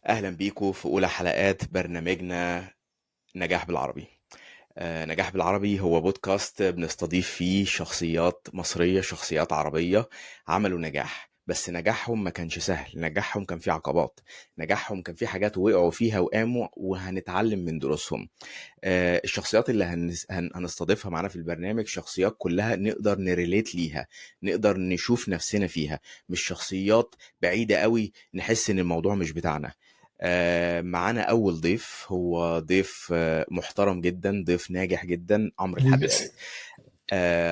أهلا بيكم في أولى حلقات برنامجنا نجاح بالعربي. نجاح بالعربي هو بودكاست بنستضيف فيه شخصيات مصرية، شخصيات عربية عملوا نجاح، بس نجاحهم ما كانش سهل، نجاحهم كان فيه عقبات، نجاحهم كان فيه حاجات وقعوا فيها وقاموا وهنتعلم من دروسهم. الشخصيات اللي هنستضيفها معانا في البرنامج شخصيات كلها نقدر نريليت ليها، نقدر نشوف نفسنا فيها، مش شخصيات بعيدة قوي نحس ان الموضوع مش بتاعنا. معانا اول ضيف، هو ضيف محترم جدا، ضيف ناجح جدا، عمرو حبيبي. الحداد.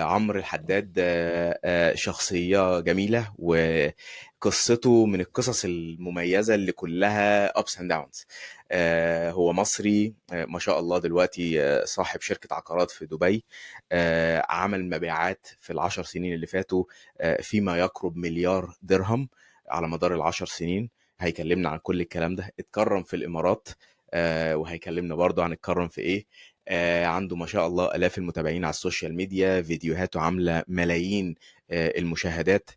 عمرو الحداد شخصية جميلة، وقصته من القصص المميزة اللي كلها ups and downs. هو مصري، ما شاء الله دلوقتي صاحب شركة عقارات في دبي. عمل مبيعات في ال10 سنين اللي فاتوا فيما يقرب مليار درهم على مدار ال10 سنين. هيكلمنا عن كل الكلام ده. اتكرم في الإمارات، وهيكلمنا برضه عن اتكرم في ايه. عنده ما شاء الله آلاف المتابعين على السوشيال ميديا، فيديوهاته عاملة ملايين المشاهدات.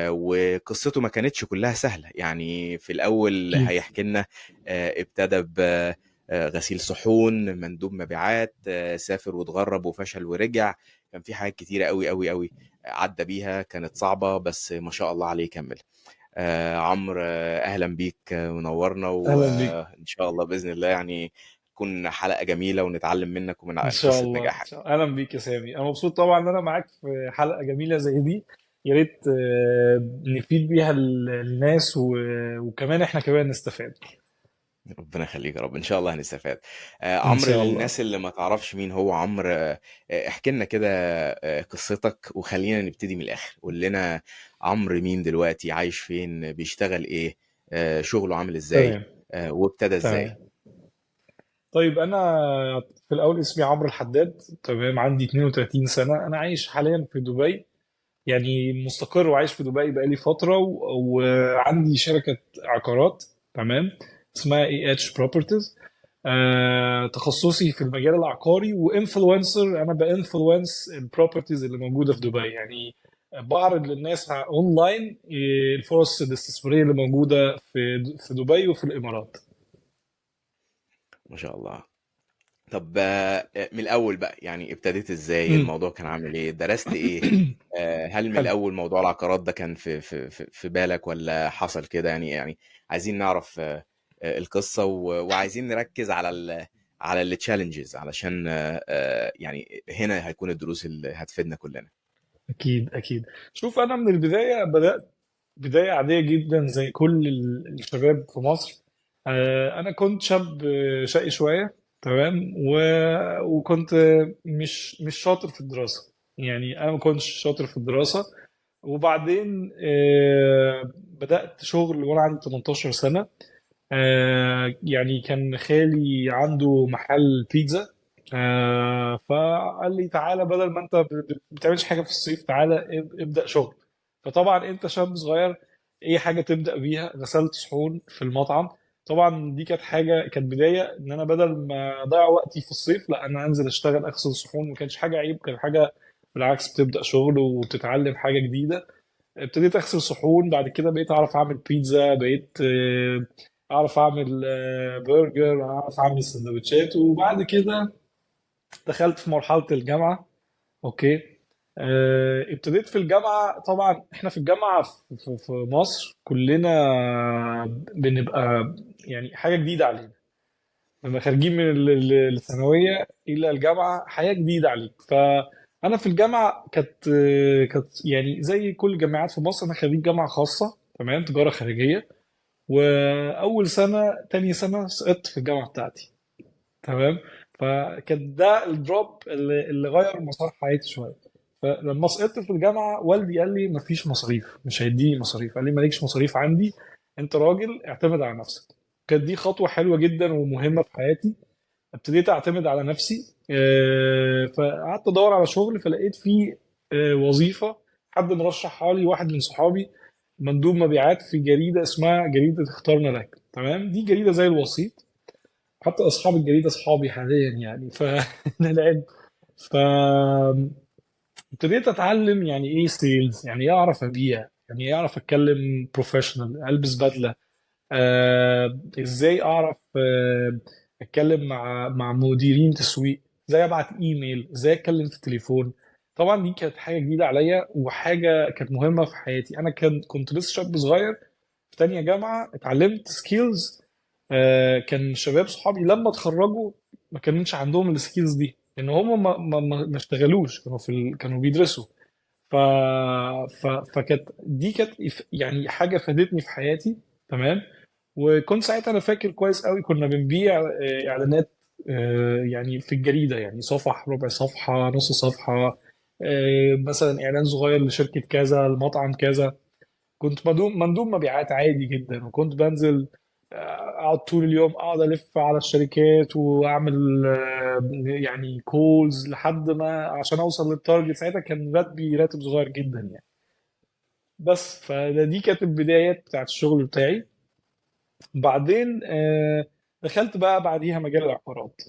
وقصته ما كانتش كلها سهلة، يعني في الأول اكيد. هيحكي لنا. ابتدى بغسيل صحون، مندوب مبيعات، سافر واتغرب وفشل ورجع. كان في حاجات كتيرة قوي قوي قوي عدى بيها، كانت صعبة بس ما شاء الله عليه كمل. عمرو، أهلا بيك، منورنا، اهلا بيك. وإن شاء الله بإذن الله يعني تكون حلقة جميلة ونتعلم منك ومن ان شاء قصة الله ان نجاحك. شاء الله. اهلا بيك يا سامي، انا مبسوط طبعا ان انا معاك في حلقه جميله زي دي. يا ريت نفيد بيها الناس وكمان احنا كمان نستفاد. ربنا يخليك يا رب، إن شاء الله هنستفاد. ان عمرو، شاء الله. للناس اللي ما تعرفش مين هو عمرو، احكي لنا كده قصتك، وخلينا نبتدي من الآخر. قول لنا عمرو مين دلوقتي، عايش فين، بيشتغل إيه، شغله عامل إزاي، تمام. وابتدى إزاي. تمام. طيب انا في الاول اسمي عمرو الحداد، تمام، عندي 32 سنه، انا عايش حاليا في دبي. يعني مستقر وعايش في دبي بقالي فتره وعندي شركه عقارات. تمام. اسمها اي اتش بروبرتيز. تخصصي في المجال العقاري وانفلونسر، انا بانفلونس البروبرتيز اللي موجوده في دبي يعني. بعرض للناس اونلاين الفرص الاستثماريه اللي موجوده في دبي وفي الامارات. ما شاء الله. طب من الأول بقى، يعني ابتديت ازاي، امم الموضوع كان عامل ايه، درست ايه؟ هل من حلو. الأول موضوع العقارات ده كان في بالك، ولا حصل كده؟ يعني عايزين نعرف القصة، وعايزين نركز على التشالنجز، علشان يعني هنا هيكون الدروس اللي هتفيدنا كلنا. اكيد اكيد. شوف، انا من البدايه بدات بدايه عاديه جدا زي كل الشباب في مصر. انا كنت شاب شقي شويه. تمام. وكنت مش شاطر في الدراسه. يعني انا ما كنتش شاطر في الدراسه. وبعدين بدات شغل وانا عندي 18 سنه. يعني كان خالي عنده محل بيتزا. فقال لي تعالى، بدل ما انت بتعملش حاجه في الصيف، تعالى ابدا شغل. فطبعا انت شاب صغير، اي حاجه تبدا بيها. غسلت صحون في المطعم. طبعا دي كانت حاجه، كانت بدايه ان انا بدل ما اضيع وقتي في الصيف، لا انا انزل اشتغل اغسل صحون. ما كانش حاجه عيب، كان حاجه بالعكس، بتبدا شغل وتتعلم حاجه جديده. ابتديت اغسل صحون، بعد كده بقيت اعرف اعمل بيتزا، بقيت اعرف اعمل برجر، اعرف اعمل سندوتشات. وبعد كده دخلت في مرحلة الجامعة. اوكي. ابتديت في الجامعة. طبعا احنا في الجامعة في مصر كلنا بنبقى يعني حاجة جديدة علينا. لما خارجين من الثانوية إلى الجامعة، حياة جديدة عليك. فأنا في الجامعة كانت يعني زي كل الجامعات في مصر. أنا خريج جامعة خاصة، تمام، تجارة خارجية. وأول سنة تاني سنة سقطت في الجامعة بتاعتي. تمام. فكان ده الدروب اللي غير مسار حياتي شوية. فلما سقطت في الجامعة، والدي قال لي مفيش مصاريف، مش هيديني مصاريف. قال لي مالكش مصاريف عندي، انت راجل اعتمد على نفسك. كانت دي خطوة حلوة جدا ومهمة في حياتي. ابتديت اعتمد على نفسي. فقعدت ادور على شغل، فلقيت في وظيفة. حد مرشحها لي، واحد من صحابي، مندوب مبيعات في جريدة اسمها جريدة اخترنا لك. تمام. دي جريدة زي الوسيط. حتى اصحاب الجريدة اصحابي حاليا يعني. العلم. فابتديت اتعلم يعني ايه سيلز، يعني ايه اعرف ابيع، يعني ايه اعرف اتكلم بروفيشنال، البس بدلة. ازاي اعرف اتكلم مع مديرين تسويق، ازاي ابعت ايميل، ازاي اتكلم في التليفون. طبعا دي كانت حاجه جديده عليا وحاجه كانت مهمه في حياتي. انا كنت لسه شاب صغير في تانية جامعه، اتعلمت سكيلز. كان شباب صحابي لما اتخرجوا ما كانش عندهم السكيلز دي، لان هم ما اشتغلوش، كانوا بيدرسوا. ف... فكانت دي كانت يعني حاجه فادتني في حياتي. تمام. وكنت ساعتها انا فاكر كويس قوي كنا بنبيع اعلانات يعني في الجريده، يعني صفح، ربع صفحه، نص صفحه، مثلا اعلان صغير لشركه كذا، المطعم كذا. كنت مندوب مبيعات عادي جدا، وكنت بنزل اقعد طول اليوم، اقعد الف على الشركات واعمل يعني كولز لحد ما عشان اوصل للتارجت. ساعتها كان راتب صغير جدا يعني. بس فدي كانت البدايات بتاعت الشغل بتاعي. بعدين دخلت بقى بعديها مجال العقارات.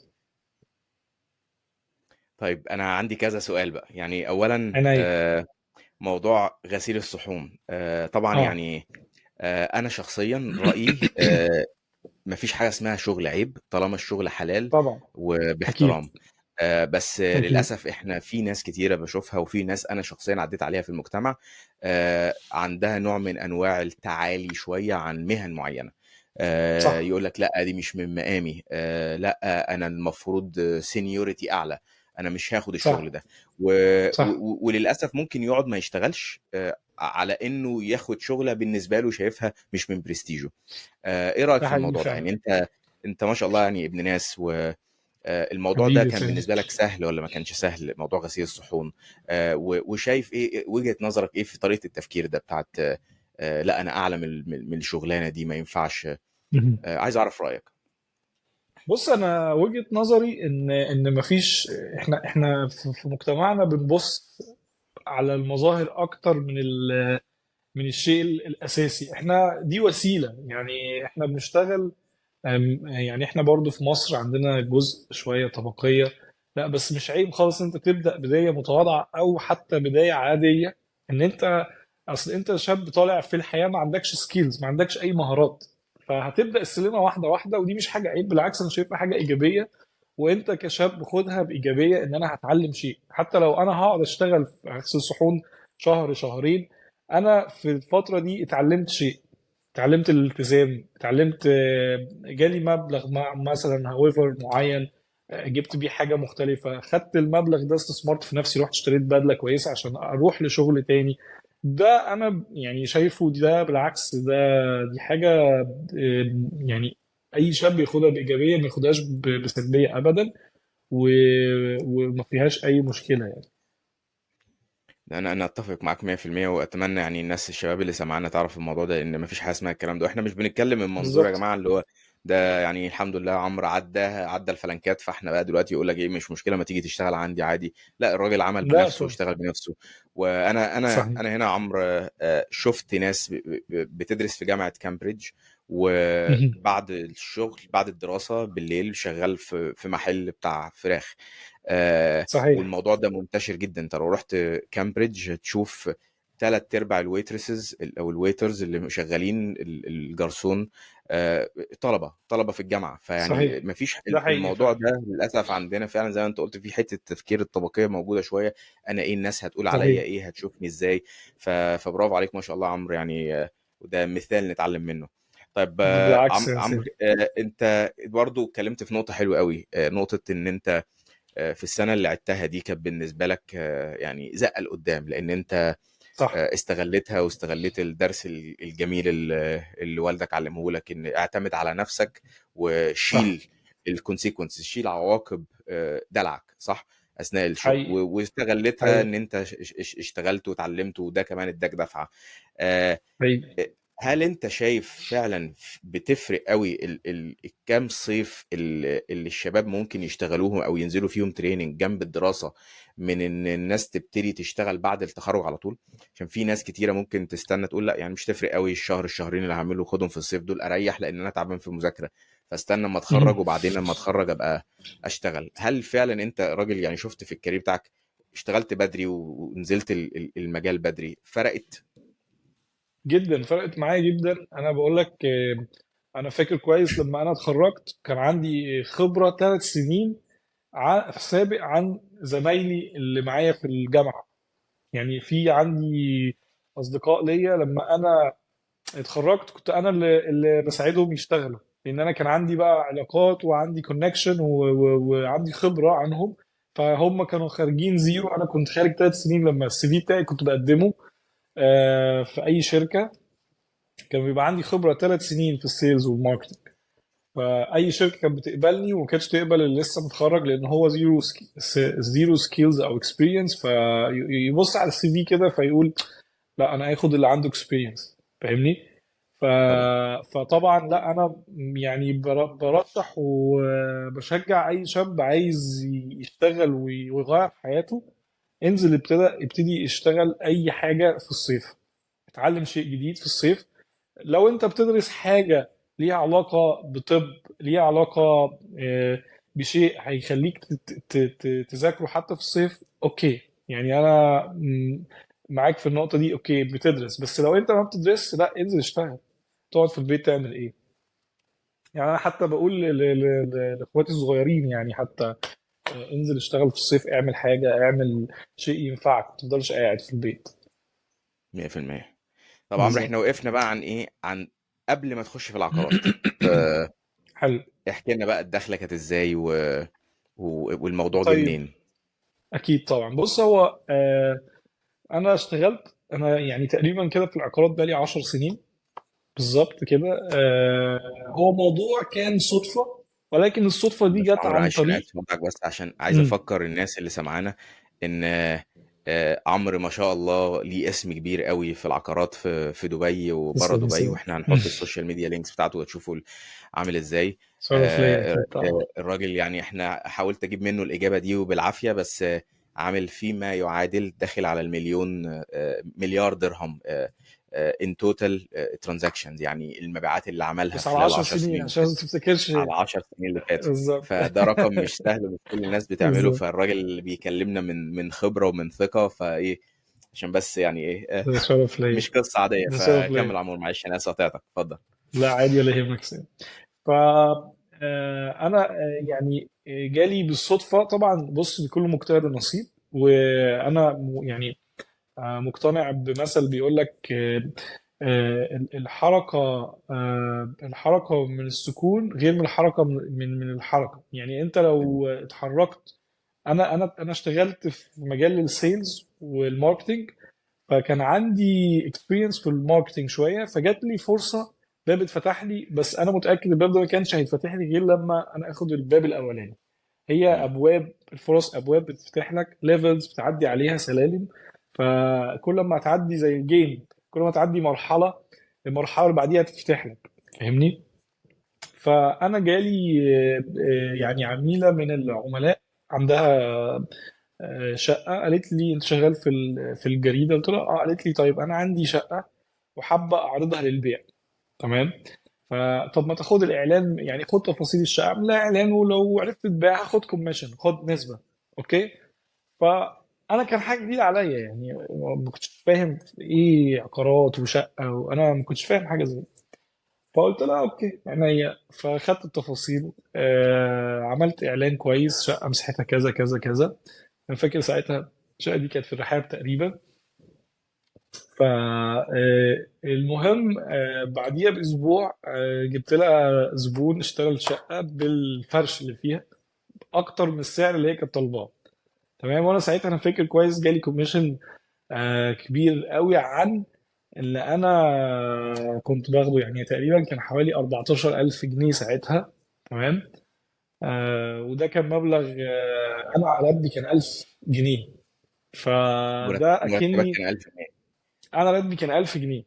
طيب انا عندي كذا سؤال بقى. يعني اولا عناية. موضوع غسيل الصحون، طبعا اه يعني انا شخصيا رايي مفيش حاجه اسمها شغل عيب طالما الشغل حلال طبعا. اكيد. وباحترام. بس اكيد. للاسف احنا في ناس كتيره بشوفها، وفي ناس انا شخصيا عديت عليها في المجتمع عندها نوع من انواع التعالي شويه عن مهن معينه. صح. يقول لك لا دي مش من مقامي، لا انا المفروض سينيورتي اعلى، انا مش هاخد الشغل صح. ده. صح. وللاسف ممكن يقعد ما يشتغلش على انه ياخد شغله بالنسبه له شايفها مش من برستيجه. ايه رايك ده في حقيقي الموضوع ده؟ فعلا. يعني انت ما شاء الله يعني ابن ناس، والموضوع ده حبيبي كان سامي. بالنسبه لك سهل ولا ما كانش سهل موضوع غسيل الصحون؟ وشايف ايه وجهه نظرك ايه في طريقه التفكير ده بتاعت لا انا اعلى من الشغلانه دي ما ينفعش؟ مهم. عايز اعرف رايك. بص، انا وجهة نظري ان مفيش، احنا في مجتمعنا بنبص على المظاهر اكتر من الشيء الاساسي. احنا دي وسيلة، يعني احنا بنشتغل. يعني احنا برضو في مصر عندنا جزء شوية طبقية. لا بس مش عيب خالص انت تبدأ بداية متواضعة او حتى بداية عادية. ان انت، اصل انت شاب طالع في الحياة ما عندكش سكيلز، ما عندكش اي مهارات، فهتبدأ السلمة واحدة واحدة. ودي مش حاجة عيب، بالعكس انا شايفها حاجة ايجابية. وانت كشاب خدها بايجابية، ان انا هتعلم شيء حتى لو انا هقعد اشتغل في غسيل صحون شهر شهرين. انا في الفترة دي اتعلمت شيء، اتعلمت الالتزام، اتعلمت جالي مبلغ مثلا هاويفر معين، جبت بيه حاجة مختلفة، خدت المبلغ ده استثمرت في نفسي، رحت اشتريت بدلة كويسة عشان اروح لشغل تاني. ده انا يعني شايفه ده بالعكس، دي حاجة يعني اي شاب ياخدها بإيجابية، ما ياخدهاش بسلبية ابدا. وما فيهاش اي مشكلة يعني. انا اتفق معاك 100%، واتمنى يعني الناس الشباب اللي سمعنا تعرف الموضوع ده، ان مفيش حاجه اسمها الكلام ده. واحنا مش بنتكلم من منظور يا بالظبط. جماعه اللي هو ده يعني الحمد لله عمرو عدى الفلنكات، فاحنا بقى دلوقتي يقول لك ايه مش مشكله ما تيجي تشتغل عندي عادي. لا الراجل عمل لا بنفسه طبعا. واشتغل بنفسه. وانا انا صحيح. انا هنا يا عمرو شفت ناس بتدرس في جامعه كامبريدج، مهم. وبعد الشغل بعد الدراسه بالليل شغال في محل بتاع فراخ. صحيح. والموضوع ده منتشر جدا. انت لو رحت كامبريدج هتشوف تلات ارباع الويترسز او الويترز اللي شغالين الجرسون طلبه في الجامعه. فيعني صحيح. مفيش ده حقيقي الموضوع فعلا. ده للاسف عندنا فعلا زي ما انت قلت في حته التفكير الطبقيه موجوده شويه. انا ايه الناس هتقول عليا صحيح. ايه، هتشوفني ازاي؟ فبرافو عليك ما شاء الله عمرو يعني، وده مثال نتعلم منه. طيب بالعكس يا عمرو سامي. انت برضو اتكلمت في نقطه حلوه قوي، نقطه ان انت في السنة اللي عدتها دي كانت بالنسبة لك يعني زقة لقدام، لأن أنت صح. استغلتها واستغليت الدرس الجميل اللي والدك علمه لك، إن اعتمد على نفسك صح. وشيل الكونسيكونس، شيل عواقب دلعك صح أثناء الشغل، حقيقي. واستغلتها إن حقيقي. أنت اشتغلت وتعلمت، وده كمان اداك دفعة. آه، حقيقي. هل انت شايف فعلا بتفرق قوي الكام صيف اللي الشباب ممكن يشتغلوهم او ينزلوا فيهم تريننج جنب الدراسة، من ان الناس تبتدي تشتغل بعد التخرج على طول؟ عشان في ناس كتيرة ممكن تستنى تقول لا يعني مش تفرق قوي الشهرين اللي هعمله خدهم في الصيف دول اريح لان انا تعبان في المذاكرة، فاستنى اما مهم. اتخرج وبعدين لما اتخرج ابقى اشتغل. هل فعلا انت راجل يعني شفت في الكارير بتاعك اشتغلت بدري ونزلت المجال بدري فرقت؟ جدا فرقت معايا جدا. انا بقول لك انا فاكر كويس لما انا اتخرجت كان عندي خبره 3 سنين سابق عن زمايلي اللي معايا في الجامعه. يعني في عندي اصدقاء ليا لما انا اتخرجت كنت انا اللي بساعدهم يشتغلوا، لان انا كان عندي بقى علاقات وعندي كونكشن وعندي خبره عنهم. فهم كانوا خارجين زيرو، انا كنت خارج 3 سنين. لما السي في بتاعي كنت بقدمه في اي شركه، كان بيبقى عندي خبره 3 سنين في السيلز والماركتنج. فاي شركه كانت بتقبلني وما كانتش تقبل اللي لسه متخرج، لان هو زيرو سكيلز او اكسبيرينس. فيبص على السي في كده فيقول لا انا هاخد اللي عنده اكسبيرينس، فاهمني؟ ف... طبعا. فطبعا لا انا يعني برشح وبشجع اي شاب عايز يشتغل ويغير حياته، انزل ابتدي اشتغل اي حاجه في الصيف، اتعلم شيء جديد في الصيف. لو انت بتدرس حاجة ليها علاقة بطب، ليها علاقة بشيء هيخليك تذاكره حتى في الصيف، اوكي. يعني انا معاك في النقطة دي. اوكي بتدرس، بس لو انت ما بتدرس لا انزل اشتغل. تقعد في البيت تعمل ايه؟ يعني انا حتى بقول لاخواتي الصغيرين، يعني حتى انزل اشتغل في الصيف، اعمل حاجة، اعمل شيء ينفعك، ما تفضلش قاعد في البيت. 100%. طب عمرو، احنا بالظبط. وقفنا بقى عن ايه؟ عن قبل ما تخش في العقارات. حلو. احكي لنا بقى الدخله كانت ازاي والموضوع جه طيب منين؟ اكيد طبعا. بص هو انا اشتغلت، انا يعني تقريبا كده في العقارات بقالي 10 سنين بالظبط كده. هو موضوع كان صدفة، ولكن الصدفة دي بس جت عمرو، عن معلش انا طريق. اسف مقاطعك، بس عشان عايز مم. افكر الناس اللي سمعانا ان عمرو ما شاء الله ليه اسم كبير قوي في العقارات في دبي وبره تسلم يا دبي، سيدي. واحنا هنحط السوشيال ميديا لينكس بتاعته وتشوفوا عامل ازاي. شرف ليا اكيد طبعا. الراجل يعني احنا حاولت اجيب منه الاجابه دي وبالعافيه، بس عامل فيما يعادل داخل على المليون، مليار درهم ان توتال ترانزاكشنز، يعني المبيعات اللي عملها بس على خلال 10 10 سنين سنين اللي عشان ما فاتوا، تفتكرش. على 10 سنين اللي فاتوا. بالظبط. فده رقم مش سهل ومش كل الناس بتعمله، بالظبط. فالراجل اللي بيكلمنا من خبرة ومن ثقة، فايه عشان بس يعني ايه ده شرف ليا. مش قصة عادية. ده شرف ليا. فكمل عمور، معلش انا اسف قطعتك، اتفضل. لا عادي ولا يهمك سيدي. ف انا يعني جالي بالصدفة طبعا. بص لكل مجتهد نصيب. وانا يعني مقتنع بمثل بيقول لك الحركة الحركة من السكون غير من الحركة من الحركة. يعني انت لو اتحركت، انا اشتغلت في مجال السيلز والماركتينج، فكان عندي اكسبيرينس في الماركتينج شوية، فجات لي فرصة، باب اتفتح لي. بس انا متأكد الباب ده ما كانش هيتفتح لي غير لما انا اخد الباب الاولاني. هي مم. ابواب الفرص، ابواب بتفتح لك، ليفلز بتعدي عليها، سلالم. فكل ما تعدي زي الجيم، كل ما تعدي مرحله، المرحله اللي بعديها تفتح لك، فاهمني؟ فانا جالي يعني عميله من العملاء عندها شقه، قالت لي انت شغال في الجريده؟ قلت لها اه. قالت لي طيب انا عندي شقه وحابه اعرضها للبيع. تمام. فطب ما تاخد الاعلان، يعني خد تفاصيل الشقه، اعمل لها اعلان، ولو عرفت تبيعها خد كوميشن، خد نسبه. اوكي. فانا كان حاجه جديده عليا، يعني ما كنتش فاهم ايه عقارات وشقه، وانا ما كنتش فاهم حاجه زي كده. فقلت لها اوكي عينيا. فاخدت التفاصيل، عملت اعلان كويس، شقه مساحتها كذا كذا كذا. انا فاكر ساعتها الشقه دي كانت في الرحاب تقريبا. فالمهم بعديها باسبوع جبت لها زبون اشترى الشقه بالفرش اللي فيها اكتر من السعر اللي هي كانت طالباه. تمام. وانا ساعتها انا فاكر كويس جالي كوميشن كبير قوي عن اللي انا كنت باخده. يعني تقريبا كان حوالي 14,000 جنيه ساعتها. تمام. وده كان مبلغ انا على قدي كان 1000 جنيه. فده مرتبك اكني كان 1000 جنيه؟ انا راتبي كان 1000 جنيه.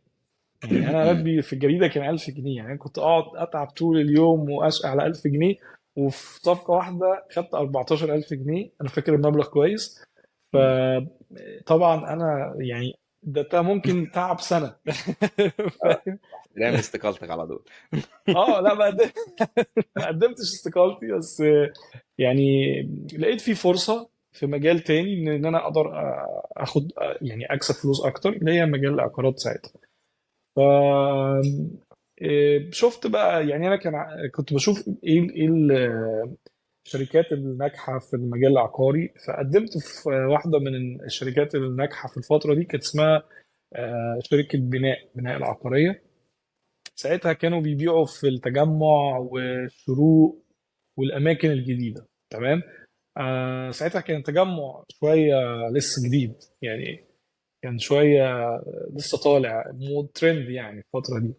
يعني انا مم. راتبي في الجريده كان 1000 جنيه. يعني أنا كنت اقعد اتعب طول اليوم واشقى على 1000 جنيه، وفي صفقه واحده خدت 14,000 جنيه. انا فاكر المبلغ كويس. مم. فطبعا انا يعني ده ممكن تعب سنه. فاهم؟ رامي استقالتك على طول. اه لا ما قدمتش استقالتي، بس يعني لقيت في فرصه في مجال تاني ان انا اقدر اخد يعني اكسب فلوس اكتر، اللي هي مجال العقارات ساعتها. ف شفت بقى، يعني انا كنت بشوف ايه الشركات الناجحه في المجال العقاري، فقدمت في واحده من الشركات الناجحه في الفتره دي، كانت اسمها شركه بناء العقاريه. ساعتها كانوا بيبيعوا في التجمع والشروق والاماكن الجديده. تمام. ساعتها كان التجمع شويه لسه جديد يعني، كان شويه لسه طالع مود ترند يعني الفتره دي.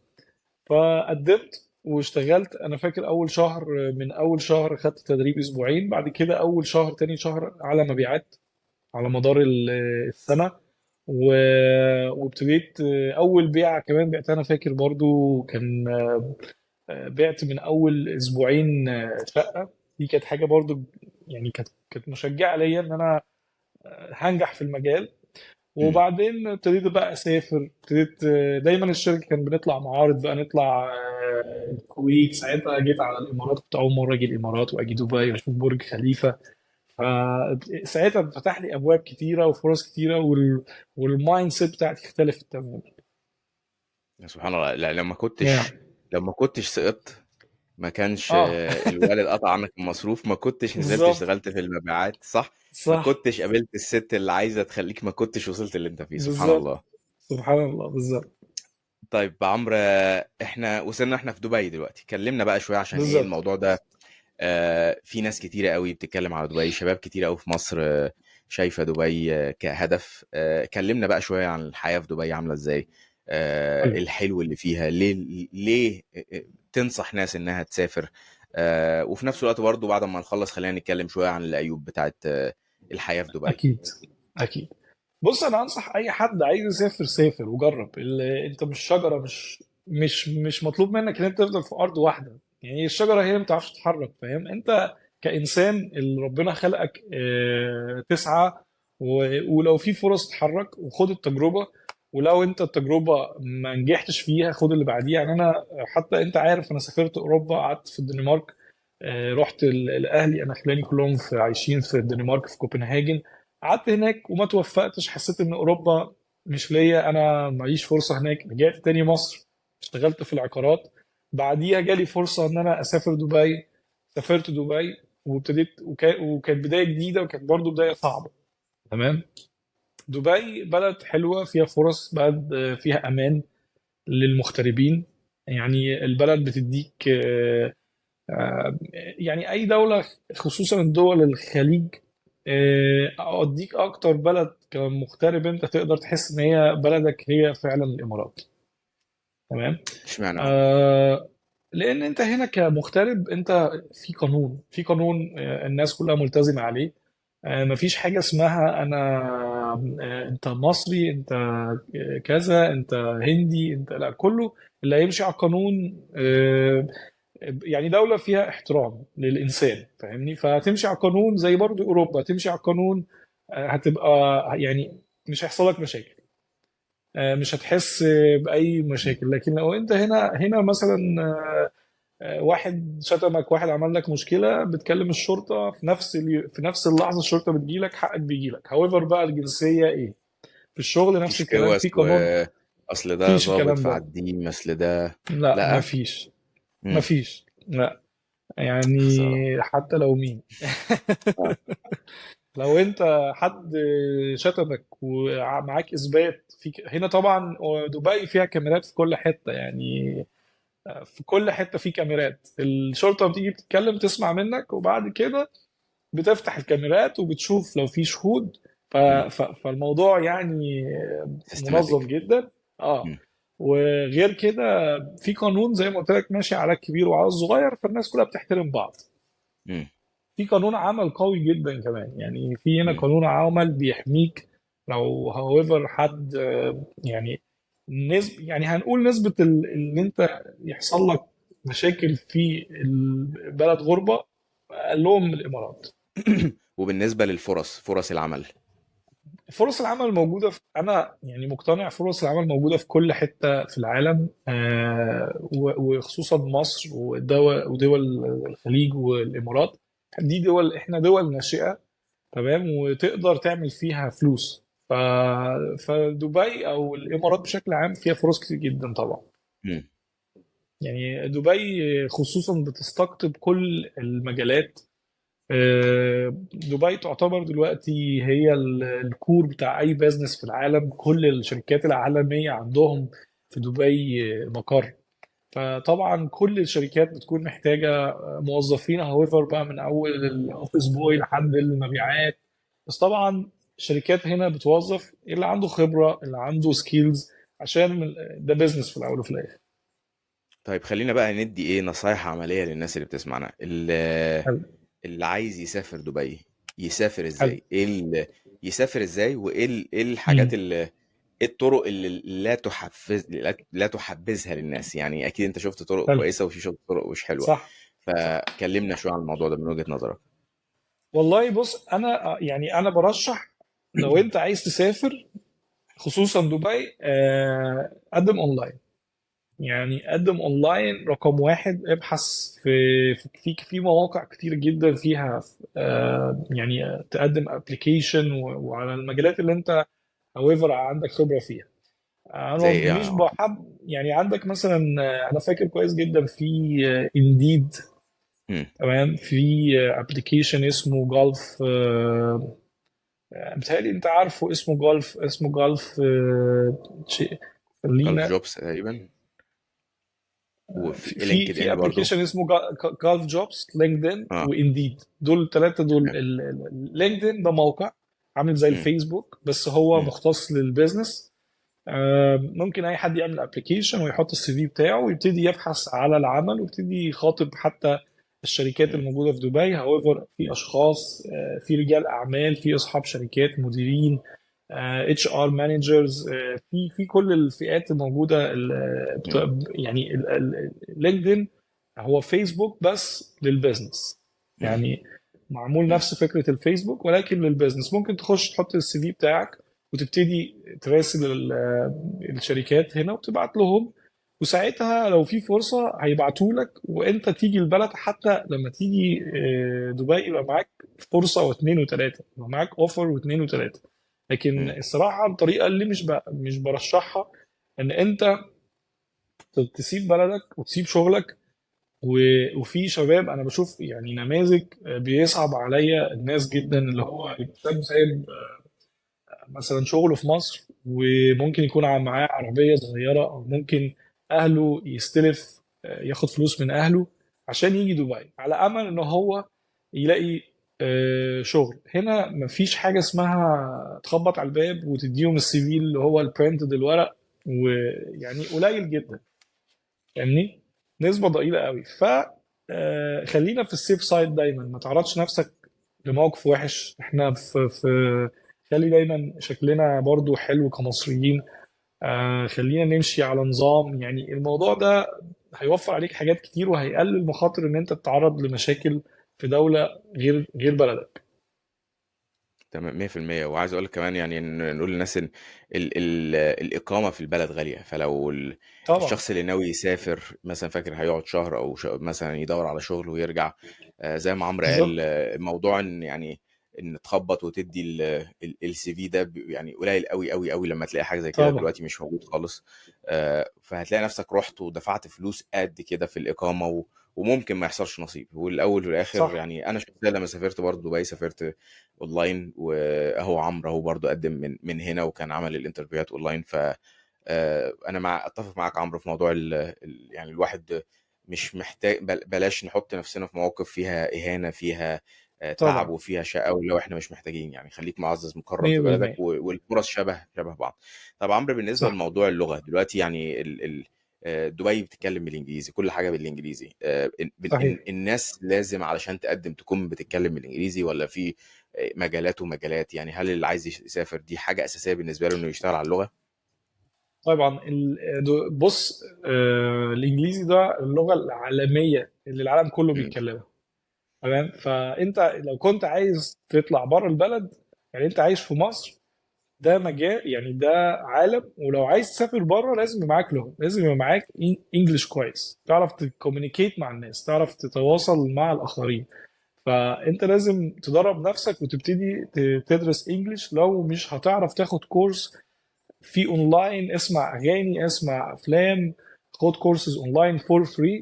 فقدمت واشتغلت. انا فاكر اول شهر، من اول شهر خدت تدريب اسبوعين، بعد كده اول شهر تاني شهر على مبيعات على مدار السنة. وابتديت اول بيعة كمان بعتها، انا فاكر برضو كان بعت من اول اسبوعين شقة. دي كانت حاجة برضو يعني، كانت مشجعة ليا ان انا هنجح في المجال. مم. وبعدين ابتديت بقى اسافر، ابتديت دايما الشركه كان بنطلع معارض بقى، نطلع الكويت. ساعتها جيت على الامارات، كنت اول مره اجي الامارات واجي دبي واشوف برج خليفه. فساعتها فتح لي ابواب كتيره وفرص كتيره، والمايند سيت بتاعتي اختلفت تماما. سبحان الله. لا، يعني لو ما كنتش سقطت، ما كانش اه الوالد قطع عنك المصروف، ما كنتش نزلت بالظبط. اشتغلت في المبيعات، صح؟ ما صح. كنتش قابلت الست اللي عايزة تخليك، ما كنتش وصلت اللي انت فيه. سبحان بالظبط. الله. سبحان الله بالظبط. طيب عمرو، احنا وصلنا، احنا في دبي دلوقتي. كلمنا بقى شوية عشان ايه بالظبط. الموضوع ده. في ناس كتيرة قوي بتتكلم على دبي، شباب كتيرة قوي في مصر شايفة دبي كهدف. كلمنا بقى شوية عن الحياة في دبي عاملة ازاي، حلو. الحلو اللي فيها، ليه تنصح ناس انها تسافر. وفي نفس الوقت برضو بعد ما نخلص خلينا نتكلم شوية عن العيوب بتاعت الحياة في دبي. اكيد. اكيد. بص، انا انصح اي حد عايز يسافر سافر وجرب. انت مش شجره، مش مطلوب منك ان انت تفضل في ارض واحده. يعني الشجره هي ما بتعرفش تتحرك، فاهم؟ انت كانسان اللي ربنا خلقك تسعى، ولو في فرص تتحرك وخد التجربه. ولو انت التجربه ما نجحتش فيها خد اللي بعديها. يعني انا حتى انت عارف انا سافرت اوروبا، قعدت في الدنمارك. رحت الاهلي انا خلاني كلهم عايشين في الدنمارك في كوبنهاجن. قعدت هناك وما توفقتش، حسيت ان اوروبا مش ليا، انا معيش فرصه هناك. رجعت تاني مصر، اشتغلت في العقارات. بعديها جالي فرصه ان انا اسافر دبي. سافرت دبي وابتديت، وكانت بدايه جديده، وكانت برضو بدايه صعبه. تمام. دبي بلد حلوه، فيها فرص، بلد فيها امان للمغتربين. يعني البلد بتديك يعني اي دوله، خصوصا دول الخليج، اوديك اكتر بلد كمغترب انت تقدر تحس ان هي بلدك هي فعلا الامارات. تمام. اشمعنى يا عمرو؟ آه لان انت هنا كمغترب، انت في قانون الناس كلها ملتزمه عليه. مفيش حاجه اسمها انا انت مصري، انت كذا، انت هندي، انت لا، كله اللي هيمشي على القانون. يعني دولة فيها احترام للإنسان، فاهمني؟ فتمشي على القانون زي برضو أوروبا تمشي على القانون. هتبقى يعني مش هيحصل لك مشاكل. مش هتحس بأي مم. مشاكل. لكن لو أنت هنا مثلا واحد شتمك، واحد عمل لك مشكلة، بتكلم الشرطة في نفس اللحظة الشرطة بتجيلك، حقك بيجيلك. هاويفر بقى الجنسية إيه. في الشغل نفس مفيش الكلام، في كوس، قانون. اصل ده مفيش ظابط الكلام ده. فعديه، اصل ده. لا لا. مفيش. مم. مفيش لا. يعني خسارة. حتى لو مين آه. لو انت حد شتمك ومعاك اثبات هنا طبعا دبي فيها كاميرات في كل حته يعني. في كل حته في كاميرات، الشرطه بتيجي بتتكلم تسمع منك، وبعد كده بتفتح الكاميرات وبتشوف لو في شهود. فالموضوع يعني منظم سيستماتيك. جدا. اه. وغير كده في قانون زي ما قلت لك ماشي على الكبير وعلى الصغير، فالناس كلها بتحترم بعض. في قانون عمل قوي جدا كمان، يعني في هنا قانون عمل بيحميك. لو هاويفر حد يعني يعني هنقول نسبة اللي انت يحصل لك مشاكل في البلد غربة اقل لهم من الامارات. وبالنسبة للفرص، فرص العمل. فرص العمل موجودة انا يعني مقتنع فرص العمل موجودة في كل حتة في العالم، وخصوصا مصر ودول الخليج والامارات. دي دول، احنا دول ناشئة. تمام. وتقدر تعمل فيها فلوس. فدبي او الامارات بشكل عام فيها فرص كتير جدا طبعا. مم. يعني دبي خصوصا بتستقطب كل المجالات. دبي تعتبر دلوقتي هي الكور بتاع اي بزنس في العالم. كل الشركات العالمية عندهم في دبي مقر. فطبعا كل الشركات بتكون محتاجة موظفين، هاويفر بقى، من اول الاوفيس بوي لحد المبيعات. بس طبعا الشركات هنا بتوظف اللي عنده خبرة، اللي عنده سكيلز، عشان ده بزنس في الاول وفي الاخر. طيب خلينا بقى ندي ايه نصايح عملية للناس اللي بتسمعنا، اللي, حلو. اللي عايز يسافر دبي. يسافر حلو. ازاي؟ يسافر ازاي، وايه ايه الحاجات مم. اللي، ايه الطرق اللي لا تحبذها للناس؟ يعني اكيد انت شفت طرق حلو. كويسة وفي شفت طرق مش حلوة. صح. صح. فكلمنا شوية عن الموضوع ده من وجهة نظرك. والله بص، انا يعني انا برشح لو انت عايز تسافر خصوصا دبي، قدم اونلاين. يعني قدم اونلاين رقم واحد. ابحث في مواقع كتير جدا فيها، يعني تقدم ابلكيشن وعلى المجالات اللي انت however عندك خبرة فيها. زي انا ايه مش يعني؟ بحب يعني عندك مثلا، انا فاكر كويس جدا في انديد. مم. تمام. في ابلكيشن اسمه جولف. بيتهيألي انت عارفه، اسمه جولف. اسمه جولف. جالف خلينا. جوبس تقريبا. وفي في لينكد في ان برضو. ابلكيشن اسمه جولف جوبز، لينكدين اه. وانديد. دول الثلاثه دول. اوكي. لينكدين ده موقع عامل زي مم. الفيسبوك، بس هو مم. مختص للبيزنس. ممكن اي حد يعمل ابلكيشن ويحط السي في بتاعه ويبتدي يبحث على العمل ويبتدي يخاطب حتى الشركات مم. الموجوده في دبي. هاويفر في اشخاص، في رجال اعمال، في اصحاب شركات، مديرين، اتش ار مانجرز، في كل الفئات الموجوده. مم. يعني لينكدين هو فيسبوك بس للبيزنس. مم. يعني معمول مم. نفس فكره الفيسبوك ولكن للبيزنس. ممكن تخش تحط السي في بتاعك وتبتدي تراسل الشركات هنا وتبعت لهم. وساعتها لو في فرصة هيبعتوا لك وانت تيجي البلد. حتى لما تيجي دبي يبقى معاك فرصة واثنين وثلاثة، يبقى معاك اوفر واثنين وثلاثة. لكن مم. الصراحة الطريقة اللي مش برشحها ان انت تسيب بلدك وتسيب شغلك. وفي شباب انا بشوف يعني نماذج، بيصعب عليا الناس جدا، اللي هو يبقى شاب سايب مثلا شغله في مصر وممكن يكون معاه عربية صغيرة، أو ممكن أهله يستلف، ياخد فلوس من أهله عشان يجي دبي على أمل إن هو يلاقي شغل هنا. مفيش حاجة اسمها تخبط على الباب وتديهم السي في اللي هو البرنتد الورق. ويعني قليل جدا. فاهمني؟ نسبة ضئيلة قوي. ف خلينا في السيف سايد دايما. ما تعرضش نفسك لموقف وحش. احنا في خلي دايما شكلنا برضو حلو كمصريين. خلينا نمشي على نظام. يعني الموضوع ده هيوفر عليك حاجات كتير وهيقلل مخاطر ان انت تتعرض لمشاكل في دولة غير بلدك. تمام 100%. وعايز اقول لك كمان يعني نقول للناس ان ال الاقامه في البلد غاليه. فلو طبعا. الشخص اللي ناوي يسافر مثلا فاكر هيقعد شهر او مثلا يدور على شغل ويرجع، زي ما عمرو قال، بالظبط. موضوع ان يعني ان تخبط وتدي السي في ده يعني قليل قوي قوي قوي لما تلاقي حاجه زي كده. طبعا. دلوقتي مش موجود خالص. فهتلاقي نفسك رحت ودفعت فلوس قد كده في الاقامه وممكن ما يحصلش نصيب. والاول والاخر صح. يعني انا شخصيا لما سافرت برضه دبي سافرت اونلاين، واهو عمرو اهو برضو قدم من هنا وكان عمل الانترفيوهات اونلاين. ف انا اتفق معاك عمرو في موضوع يعني الواحد مش محتاج بلاش نحط نفسنا في مواقف فيها اهانه، فيها تعب طبعا. وفيها شقاوه لو احنا مش محتاجين. يعني خليك معزز مكرم في بلدك 100%. والفرص شبه بعض. طب عمرو بالنسبه صح. لموضوع اللغه دلوقتي، يعني دبي بتتكلم بالانجليزي، كل حاجه بالانجليزي. صحيح. الناس لازم علشان تقدم تكون بتتكلم بالانجليزي، ولا في مجالات ومجالات؟ يعني هل اللي عايز يسافر دي حاجة أساسية بالنسبة له إنه يشتغل على اللغة؟ طبعا. بص، الانجليزي ده اللغه العالميه اللي العالم كله مم. بيتكلمها. تمام. فانت لو كنت عايز تطلع بره البلد، يعني انت عايش في مصر، ده مجال، يعني ده عالم. ولو عايز تسافر بره لازم يبقى معاك لغه، لازم يبقى معاك انجلش كويس، تعرف تكومينيكيت مع الناس، تعرف تتواصل مع الاخرين. فانت لازم تدرب نفسك وتبتدي تدرس انجلش. لو مش هتعرف تاخد كورس في اونلاين، اسمع اغاني، اسمع افلام، خد كورسز اونلاين فور فري،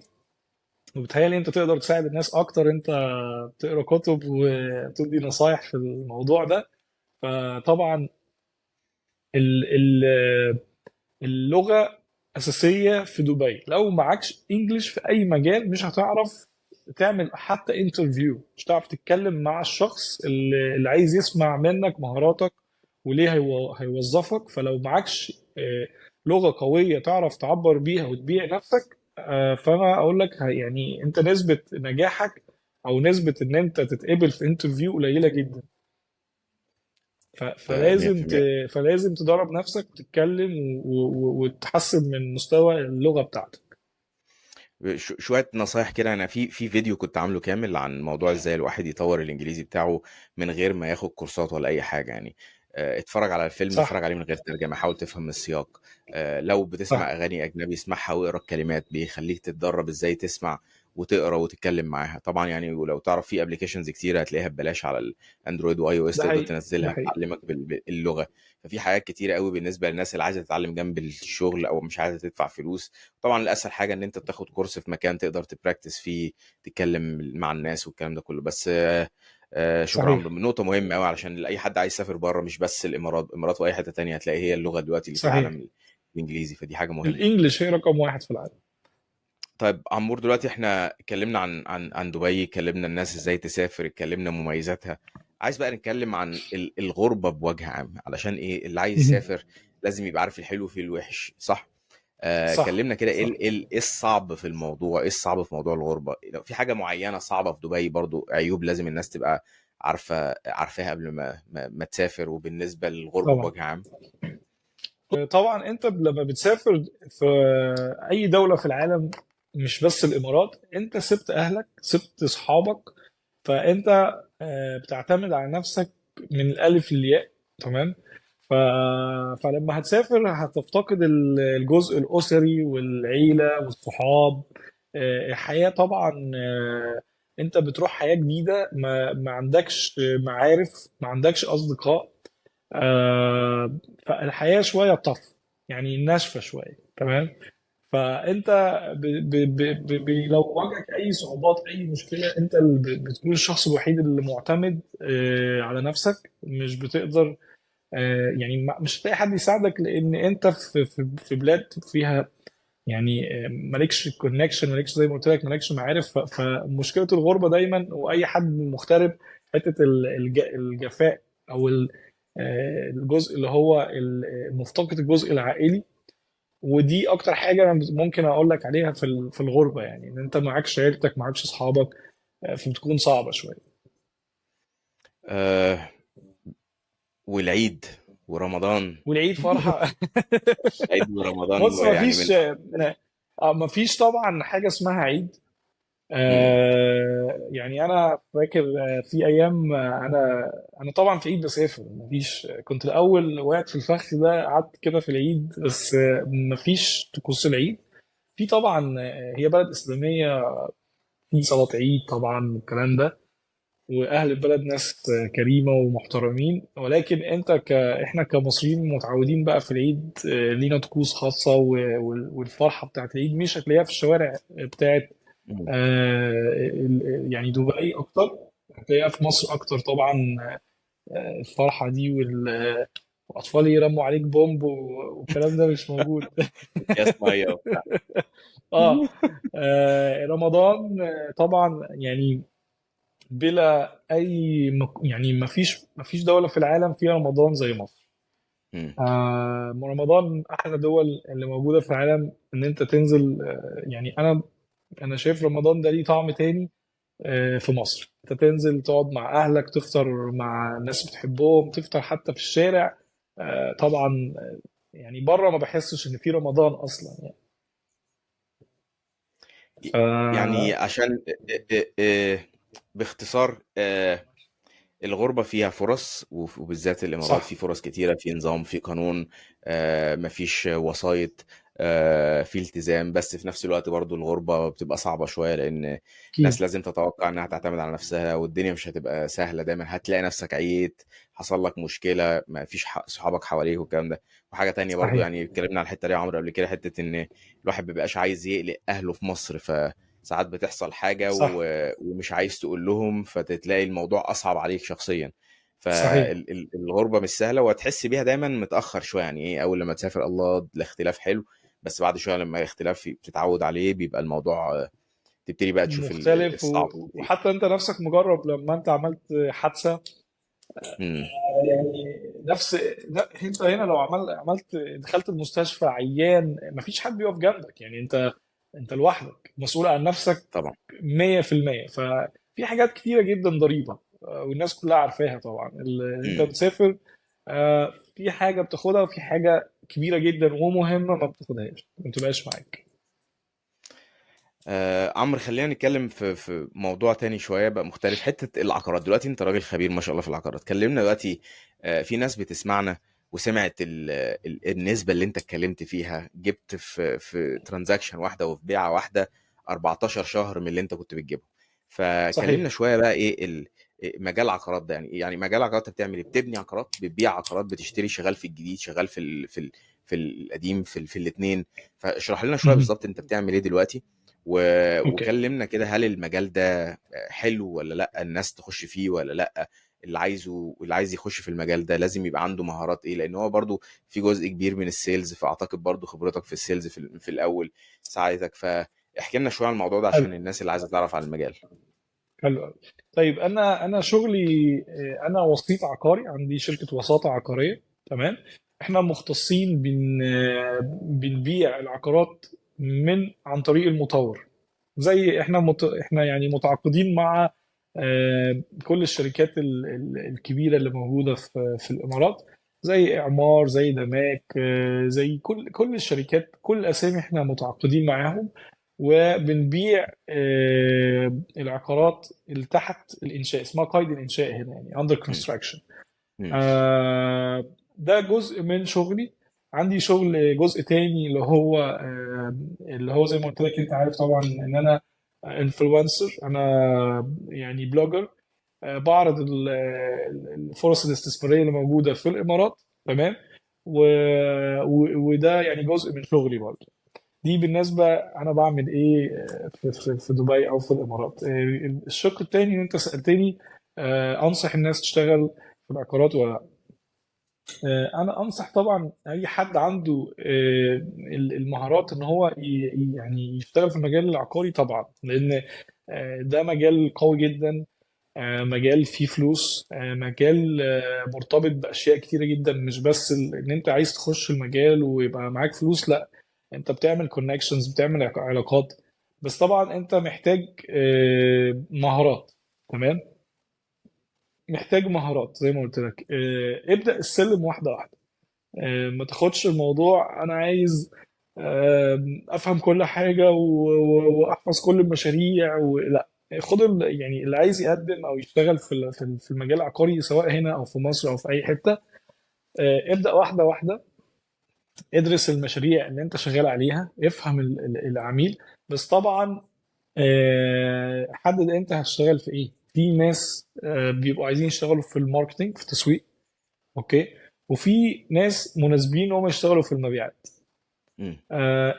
وبتهيألي انت تقدر تساعد الناس اكتر. انت بتقرا كتب وتدي نصايح في الموضوع ده. فطبعا ال- اللغة أساسية في دبي. لو معكش انجليش في أي مجال مش هتعرف تعمل حتى انترفيو، مش هتعرف تتكلم مع الشخص اللي عايز يسمع منك مهاراتك وليه هيوظفك. فلو معكش لغة قوية تعرف تعبر بيها وتبيع نفسك، فأنا أقول لك يعني أنت نسبة نجاحك أو نسبة إن أنت تتقبل في انترفيو قليلة جدا.100%. فلازم تدرب نفسك وتتكلم وتحسن من مستوى اللغة بتاعتك. شوية نصايح كده. أنا في فيديو كنت عامله كامل عن موضوع إزاي الواحد يطور الإنجليزي بتاعه من غير ما ياخد كورسات ولا أي حاجة يعني. اتفرج على الفيلم، اتفرج صح. عليه من غير ترجمة، حاول تفهم السياق. لو بتسمع صح. أغاني أجنبي اسمعها واقرا الكلمات، بيخليك تتدرب إزاي تسمع وتقرا وتتكلم معاها طبعا يعني. ولو تعرف في ابلكيشنز كتيرة هتلاقيها ببلاش على الاندرويد واي او اس، ده تقدر حقيقي. ده تنزلها حقيقي. تعلمك باللغة. ففي حاجات كتيرة قوي بالنسبة للناس اللي عايزة تتعلم جنب الشغل او مش عايزة تدفع فلوس. طبعا الاسهل حاجه ان انت تاخد كورس في مكان تقدر تبراكتس فيه، تتكلم مع الناس والكلام ده كله. بس شكرا عمرو، صحيح. نقطه مهمه قوي علشان اي حد عايز يسافر بره، مش بس الامارات واي حته تانية، هتلاقي هي اللغه دلوقتي اللي في صحيح. العالم الانجليزي، فدي حاجه مهمه. الانجليش هي رقم واحد في العالم. طيب عمور، دلوقتي احنا اتكلمنا عن دبي، اتكلمنا الناس ازاي تسافر، اتكلمنا مميزاتها. عايز بقى نتكلم عن الغربه بوجه عام، علشان ايه اللي عايز مهم. يسافر لازم يبقى عارف الحلو في الوحش، صح؟ صح. كلمنا كده، ايه صح. ايه الصعب في الموضوع، ايه الصعب في موضوع الغربة؟ لو في حاجة معينة صعبة في دبي، برضو عيوب لازم الناس تبقى عارفاها قبل ما تسافر، وبالنسبة للغربة طبعا. بوجه عام. طبعا انت لما بتسافر في اي دولة في العالم، مش بس الامارات، انت سبت اهلك سبت اصحابك. فانت بتعتمد على نفسك من الالف للياء. تمام. ف... فلما هتسافر هتفتقد الجزء الاسري والعيله والصحاب. الحياه طبعا، انت بتروح حياه جديده، ما عندكش معارف، ما عندكش اصدقاء. آه، فالحياه شويه طف، يعني ناشفه شويه. تمام. فانت لو واجهك اي صعوبات اي مشكله، انت اللي بتكون الشخص الوحيد اللي معتمد على نفسك. مش بتقدر يعني مش هتلاقي حد يساعدك، لان انت في بلاد فيها يعني مالكش كونكشن، مالكش زي ما قلت لك مالكش معارف. فمشكله الغربه دايما، واي حد مغترب، حته الجفاء او الجزء اللي هو مفتقد الجزء العائلي. ودي اكتر حاجه انا ممكن اقول لك عليها في الغربه، يعني ان انت معكش عيلتك معكش اصحابك. فبتكون صعبه شويه. آه والعيد ورمضان. والعيد فرحه. العيد ورمضان بص، يعني من ما فيش طبعا حاجه اسمها عيد. مم. يعني انا فاكر في ايام، انا طبعا في عيد بسافر. مفيش، كنت الاول وقعت في الفخ ده، قعدت كده في العيد بس مفيش طقوس العيد. في طبعا هي بلد اسلاميه، في صلاه عيد طبعا والكلام ده، واهل البلد ناس كريمه ومحترمين. ولكن احنا كمصريين متعودين بقى في العيد لينا طقوس خاصه، والفرحه بتاعت العيد مش هتلاقيها في الشوارع بتاعت مم. يعني دبي اكتر. هتلاقيها في مصر اكتر طبعا. الفرحه دي واطفال يرموا عليك بومب والكلام ده مش موجود. اكياس ميه وبتاع. اه. رمضان طبعا يعني بلا اي يعني ما فيش دوله في العالم فيها رمضان زي مصر. مم. رمضان احلى دول اللي موجوده في العالم ان انت تنزل. يعني انا شايف رمضان ده ليه طعم تاني. في مصر انت تنزل تقعد مع اهلك، تفطر مع ناس بتحبهم، تفطر حتى في الشارع. طبعا يعني بره ما بحسش ان في رمضان اصلا يعني. يعني ف عشان باختصار، الغربة فيها فرص، وبالذات الإمارات في صح. فرص كتيرة، في نظام، في قانون، مفيش وسايط. في التزام، بس في نفس الوقت برضو الغربة بتبقى صعبة شوية، لأن اكيد. ناس لازم تتوقع إنها تعتمد على نفسها، والدنيا مش هتبقى سهلة دايما، هتلاقي نفسك عييت، حصل لك مشكلة، ما فيش صحابك حواليك والكلام ده. وحاجة تانية برضو، صحيح. يعني اتكلمنا على الحتة دي يا عمرو قبل كده، حتة إن الواحد مبيبقاش عايز يقلق أهله في مصر، فساعات بتحصل حاجة صح. ومش عايز تقول لهم، فتلاقي الموضوع أصعب عليك شخصيا. صحيح. فالغربة مش سهلة، وهتحس بيها دايما متأخر شوية، يعني إيه، أول لما تسافر الله الاختلاف حلو، بس بعد شويه لما اختلاف بتتعود عليه بيبقى الموضوع تبتدي بقى تشوف مختلف الصعب فيه. وحتى انت نفسك مجرب لما انت عملت حادثة. امم. يعني نفس، لا انت هنا لو عملت دخلت المستشفى عيان، مفيش حد بيقف جنبك، يعني انت لوحدك مسؤول عن نفسك طبعا. 100%. ففي حاجات كتيرة جدا ضريبة، والناس كلها عارفاها طبعا. انت امم. بتسافر، في حاجة بتاخدها وفي حاجة كبيرة جدا ومهمة ما بتاخدهاش، ما بتبقاش معاك. عمرو، خلينا نتكلم في موضوع تاني شويه بقى مختلف، حته العقارات. دلوقتي انت راجل خبير ما شاء الله في العقارات، كلمنا دلوقتي. في ناس بتسمعنا وسمعت النسبه اللي انت اتكلمت فيها، جبت في ترانزاكشن واحده وفي بيعه واحده 14 شهر من اللي انت كنت بتجيبه. صحيح. فكلمنا شويه بقى ايه مجال العقارات ده، يعني مجال العقارات انت بتعمل ايه؟ بتبني عقارات، بتبيع عقارات، بتشتري، شغال في الجديد، شغال في القديم، في الاثنين؟ فاشرح لنا شويه مهم. بالظبط انت بتعمل ايه دلوقتي، اوكي. وكلمنا كده، هل المجال ده حلو ولا لا، الناس تخش فيه ولا لا؟ اللي عايز يخش في المجال ده لازم يبقى عنده مهارات ايه؟ لان هو برضو في جزء كبير من السيلز، فاعتقد برضو خبرتك في السيلز في الاول ساعدتك. فاحكي لنا شويه عن الموضوع ده حلو. عشان الناس اللي عايزه تعرف عن المجال. حلو أوي. طيب انا شغلي، انا وسيط عقاري، عندي شركه وساطه عقاريه. تمام. احنا مختصين بنبيع العقارات عن طريق المطور. زي احنا يعني متعاقدين مع كل الشركات الكبيره اللي موجوده في الامارات، زي اعمار، زي دماك، زي كل الشركات، كل الاسامي احنا متعاقدين معاهم. وبنبيع العقارات اللي تحت الإنشاء، اسمها قيد الإنشاء هنا، يعني under مم. construction. مم. ده جزء من شغلي. عندي شغل جزء تاني اللي هو زي ما قلت لك، انت عارف طبعا ان انا انفلونسر، انا يعني بلوجر. بعرض الفرص الاستثماريه اللي موجوده في الامارات. تمام. و... وده يعني جزء من شغلي برضه. دي بالنسبة أنا بعمل إيه في دبي أو في الإمارات. الشق التاني اللي أنت سألتني، أنصح الناس تشتغل في العقارات ولا لأ. أنا أنصح طبعا أي حد عنده المهارات إن هو يعني يشتغل في المجال العقاري طبعا، لأن ده مجال قوي جدا، مجال فيه فلوس، مجال مرتبط بأشياء كتيرة جدا، مش بس إن أنت عايز تخش المجال ويبقى معاك فلوس، لا، انت بتعمل كونكشنز، بتعمل علاقات. بس طبعا انت محتاج مهارات. تمام. محتاج مهارات زي ما قلت لك. ابدأ السلم واحدة واحدة. ما تاخدش الموضوع انا عايز افهم كل حاجة واحفظ كل المشاريع لا. خد يعني اللي عايز يقدم او يشتغل في المجال العقاري، سواء هنا او في مصر او في اي حتة، ابدأ واحدة واحدة. ادرس المشاريع اللي انت شغال عليها، افهم العميل. بس طبعا حدد انت هتشتغل في ايه. في ناس بيبقوا عايزين يشتغلوا في الماركتينج، في التسويق. اوكي. وفي ناس مناسبين ان هم يشتغلوا في المبيعات. مم.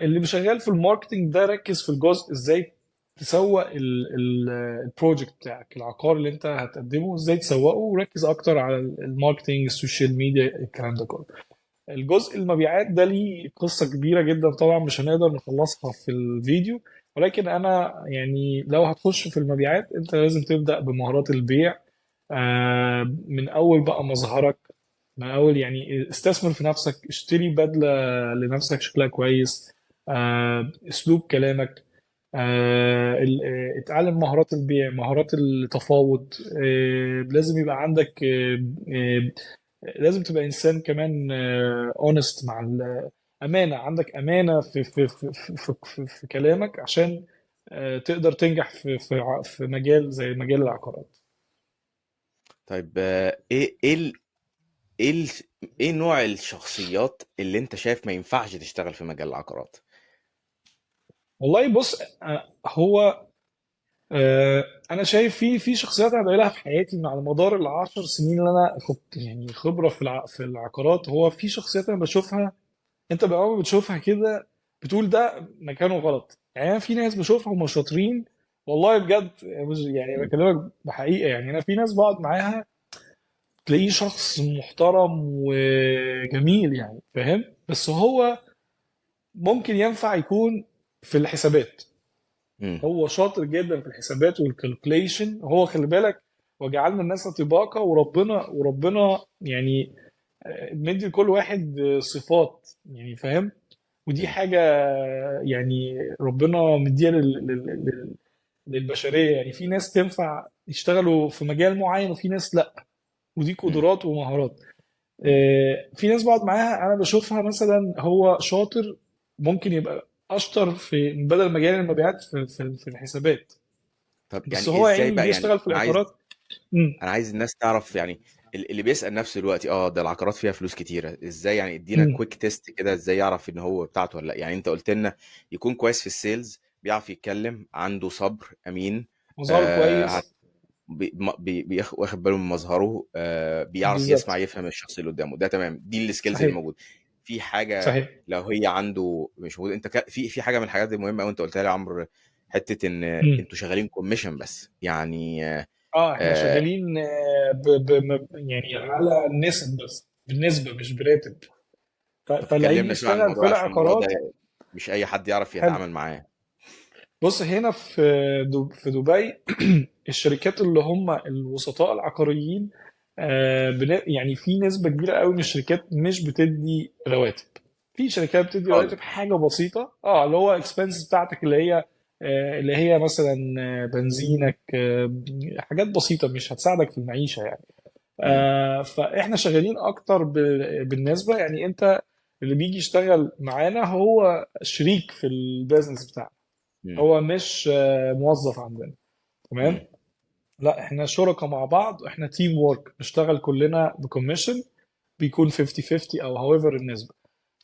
اللي شغال في الماركتينج ده ركز في الجزء ازاي تسوق البروجكت بتاعك، العقار اللي انت هتقدمه ازاي تسوقه، وركز اكتر على الماركتينج، السوشيال ميديا، الكلام ده كله. الجزء المبيعات ده ليه قصة كبيرة جدا طبعا، مش هنقدر نخلصها في الفيديو. ولكن أنا يعني لو هتخش في المبيعات أنت لازم تبدأ بمهارات البيع. من أول بقى مظهرك، من أول يعني استثمر في نفسك، اشتري بدلة لنفسك شكلها كويس، أسلوب كلامك، اتعلم مهارات البيع، مهارات التفاوض. لازم يبقى عندك لازم تبقى انسان كمان اونست مع امانه، عندك امانه في كلامك، عشان تقدر تنجح في مجال زي مجال العقارات. طيب، ايه ايه ال... ايه نوع الشخصيات اللي انت شايف ما ينفعش تشتغل في مجال العقارات؟ والله بص، هو آه، انا شايف في شخصيات انا بقابلها في حياتي على مدار العشر سنين اللي انا خدت يعني خبره في العقارات. هو في شخصيات انا بشوفها، انت بقى أول ما بتشوفها كده بتقول ده مكانه غلط. يعني انا في ناس بشوفها هم شاطرين، والله بجد يعني مم. بكلمك بحقيقه. يعني انا في ناس بقعد معاها تلاقيه شخص محترم وجميل، يعني فاهم، بس هو ممكن ينفع يكون في الحسابات. مم. هو شاطر جدا في الحسابات والكالكوليشن. هو خلي بالك، وجعلنا الناس طباقة، وربنا يعني مدي لكل واحد صفات، يعني فاهم. ودي مم. حاجة يعني ربنا مديها للبشرية. يعني في ناس تنفع يشتغلوا في مجال معين وفي ناس لا، ودي مم. قدرات ومهارات. مم. في ناس بقعد معاها انا بشوفها مثلا هو شاطر، ممكن يبقى اشطر في بدل مجال المبيعات في الحسابات، طب بس يعني هو يا ازاي عيني بقى؟ جه يعني يشتغل في انا عايز العقارات. امم انا عايز الناس تعرف يعني، اللي بيسأل نفسه دلوقتي، ده العقارات فيها فلوس كتيرة ازاي؟ يعني ادينا امم كويك تيست كده، ازاي يعرف ان هو بتاعته ولا لا؟ يعني انت قلت لنا يكون كويس في السيلز، بيعرف يتكلم، عنده صبر، امين، مظهره آه كويس. واخد باله من مظهره، بيعرف يسمع، بالظبط. يفهم الشخص اللي قدامه ده، تمام. دي السكيلز اللي صحيح. موجوده. في حاجه صحيح. لو هي عنده مش موجوده، انت في حاجه من الحاجات المهمه قوي انت قلتها لي يا عمرو، حته ان امم انتوا شغالين كوميشن بس يعني. اه احنا آه، شغالين يعني على النسب بس، بالنسبه مش براتب. طب فاللي هيجي كلمنا شويه عن يشتغل في الموضوع، عشان الموضوع ده العقارات. مش اي حد يعرف حلو. يتعامل معاه. بص هنا في دبي الشركات اللي هم الوسطاء العقاريين، يعني في نسبة كبيرة قوي من الشركات مش بتدي رواتب. في شركات بتدي خالص. رواتب حاجة بسيطة، اللي هو اكسبنسز بتاعتك، اللي هي مثلا بنزينك، حاجات بسيطة مش هتساعدك في المعيشة يعني. مم. فاحنا شغالين اكتر بالنسبة، يعني انت اللي بيجي يشتغل معانا هو شريك في البيزنس بتاعنا، مم. هو مش موظف عندنا. تمام. مم. لا احنا شركاء مع بعض، احنا تيم وورك، نشتغل كلنا بكوميشن، بيكون 50 50 او هاويفر النسبه.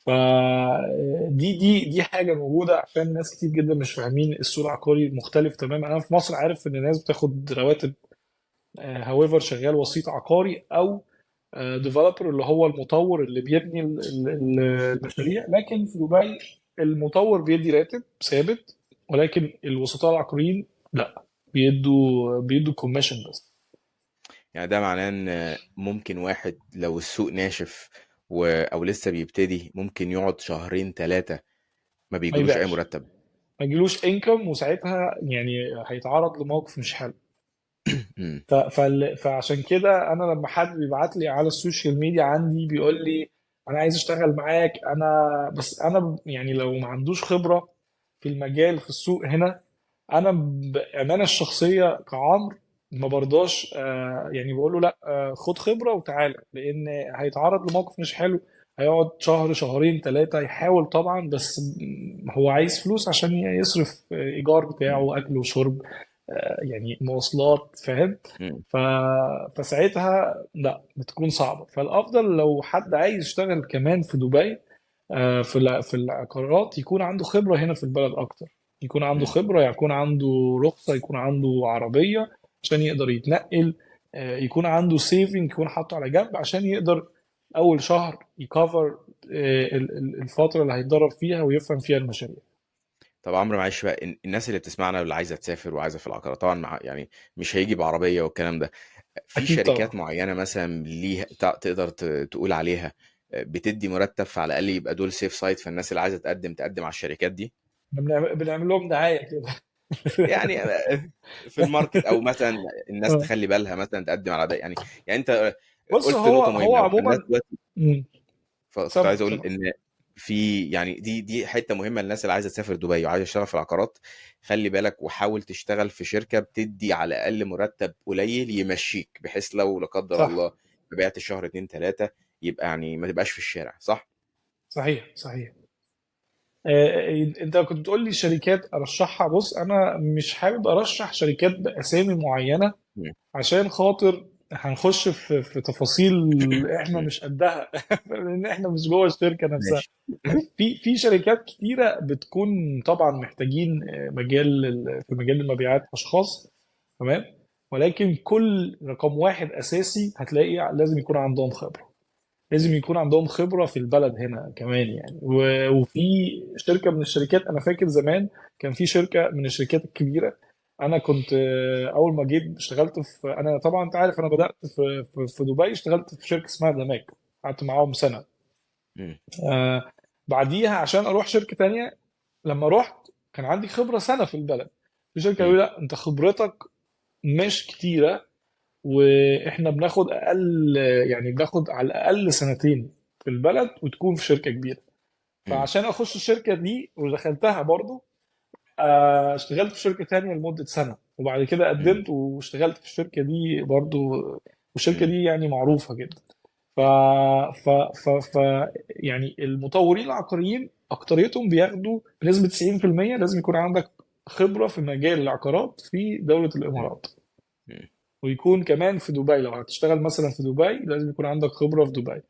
فدي حاجه موجوده عشان ناس كتير جدا مش فاهمين السوق العقاري مختلف تماما. انا في مصر عارف ان الناس بتاخد رواتب هاويفر شغال وسيط عقاري او ديفلوبر اللي هو المطور اللي بيبني المشاريع. لكن في دبي المطور بيدي راتب ثابت، ولكن الوسطاء العقاريين لا، بيدوا كوميشن بس. يعني ده معناه ان ممكن واحد لو السوق ناشف او لسه بيبتدي، ممكن يقعد شهرين ثلاثه ما ما بيجيلوش اي يبيعش، مرتب. ما يجيلوش انكم، وساعتها يعني هيتعرض لموقف مش حلو. مم. فعشان كده انا لما حد بيبعت لي على السوشيال ميديا عندي بيقول لي انا عايز اشتغل معاك، بس انا يعني لو ما عندوش خبرة في المجال في السوق هنا، انا بامانه الشخصيه كعمر ما برضاش، يعني بقول له لا، خد خبره وتعالى، لان هيتعرض لموقف مش حلو. هيقعد شهر شهرين ثلاثه يحاول طبعا، بس هو عايز فلوس عشان يصرف ايجار مم. بتاعه، اكل وشرب، يعني مواصلات، فاهم. مم. ف... فساعتها لا، بتكون صعبه. فالافضل لو حد عايز يشتغل كمان في دبي في العقارات يكون عنده خبرة هنا في البلد أكتر. يكون عنده مم. خبرة، يكون عنده رخصة، يكون عنده عربية عشان يقدر يتنقل، يكون عنده سيفنج يكون حاطه على جنب عشان يقدر أول شهر يكفر الفترة اللي هيتدرب فيها ويفهم فيها المشاريع. طب عمرو معلش بقى، الناس اللي بتسمعنا واللي عايزه تسافر وعايزه في العقارات طبعا، يعني مش هيجي بعربيه والكلام ده، في أكيد طبعا. شركات معينه مثلا ليها تقدر تقول عليها بتدي مرتب، فعلى الاقل يبقى دول سيف سايت، فالناس اللي عايزه تقدم على الشركات دي؟ إحنا بنعمل لهم دعاية كده. يعني في الماركت، او مثلا الناس آه. تخلي بالها مثلا تقدم على ده يعني. يعني انت بص قلت هو نقطه هو مهمه قوي، الناس عموما. دلوقتي، مم. فكنت عايز سامعك اقول سامعك. ان في يعني دي حته مهمه للناس اللي عايزه تسافر دبي وعايزه تشتغل في العقارات. خلي بالك وحاول تشتغل في شركه بتدي على الاقل مرتب قليل يمشيك، بحيث لو لا قدر صح. الله بعت شهر اتنين تلاته، يبقى يعني ما تبقاش في الشارع، صح؟ صحيح. صحيح. انت كنت بتقول لي شركات ارشحها. بص انا مش حابب ارشح شركات باسامي معينه مم. عشان خاطر هنخش في تفاصيل احنا مش قدها لان احنا مش جوه الشركه نفسها. ماشي. في شركات كتيره بتكون طبعا محتاجين في مجال المبيعات اشخاص، تمام. ولكن كل رقم واحد اساسي هتلاقي لازم يكون عندهم خبره، لازم يكون عندهم خبره في البلد هنا كمان يعني. وفي شركه من الشركات، انا فاكر زمان كان في شركه من الشركات الكبيره. انا كنت اول ما جيت اشتغلت في، انا طبعا انت عارف انا بدات في دبي، اشتغلت في شركه اسمها دماك، قعدت معاهم سنه. مم. آه بعديها عشان اروح شركه تانية، لما رحت كان عندي خبره سنه في البلد. في شركه قالوا مم. لي لا انت خبرتك مش كتيره، واحنا بناخد اقل، يعني بناخد على الاقل سنتين في البلد وتكون في شركه كبيره. مم. فعشان اخش الشركه دي ودخلتها برضو، اشتغلت في شركه تانية لمده سنه، وبعد كده مم. قدمت واشتغلت في الشركه دي برضو. والشركه مم. دي يعني معروفه جدا. ف ف ف ف يعني المطورين العقاريين اكتريتهم بياخدوا بنسبه 90%. لازم يكون عندك خبره في مجال العقارات في دوله مم. الامارات، مم. ويكون كمان في دبي. لو هتشتغل مثلا في دبي لازم يكون عندك خبره في دبي.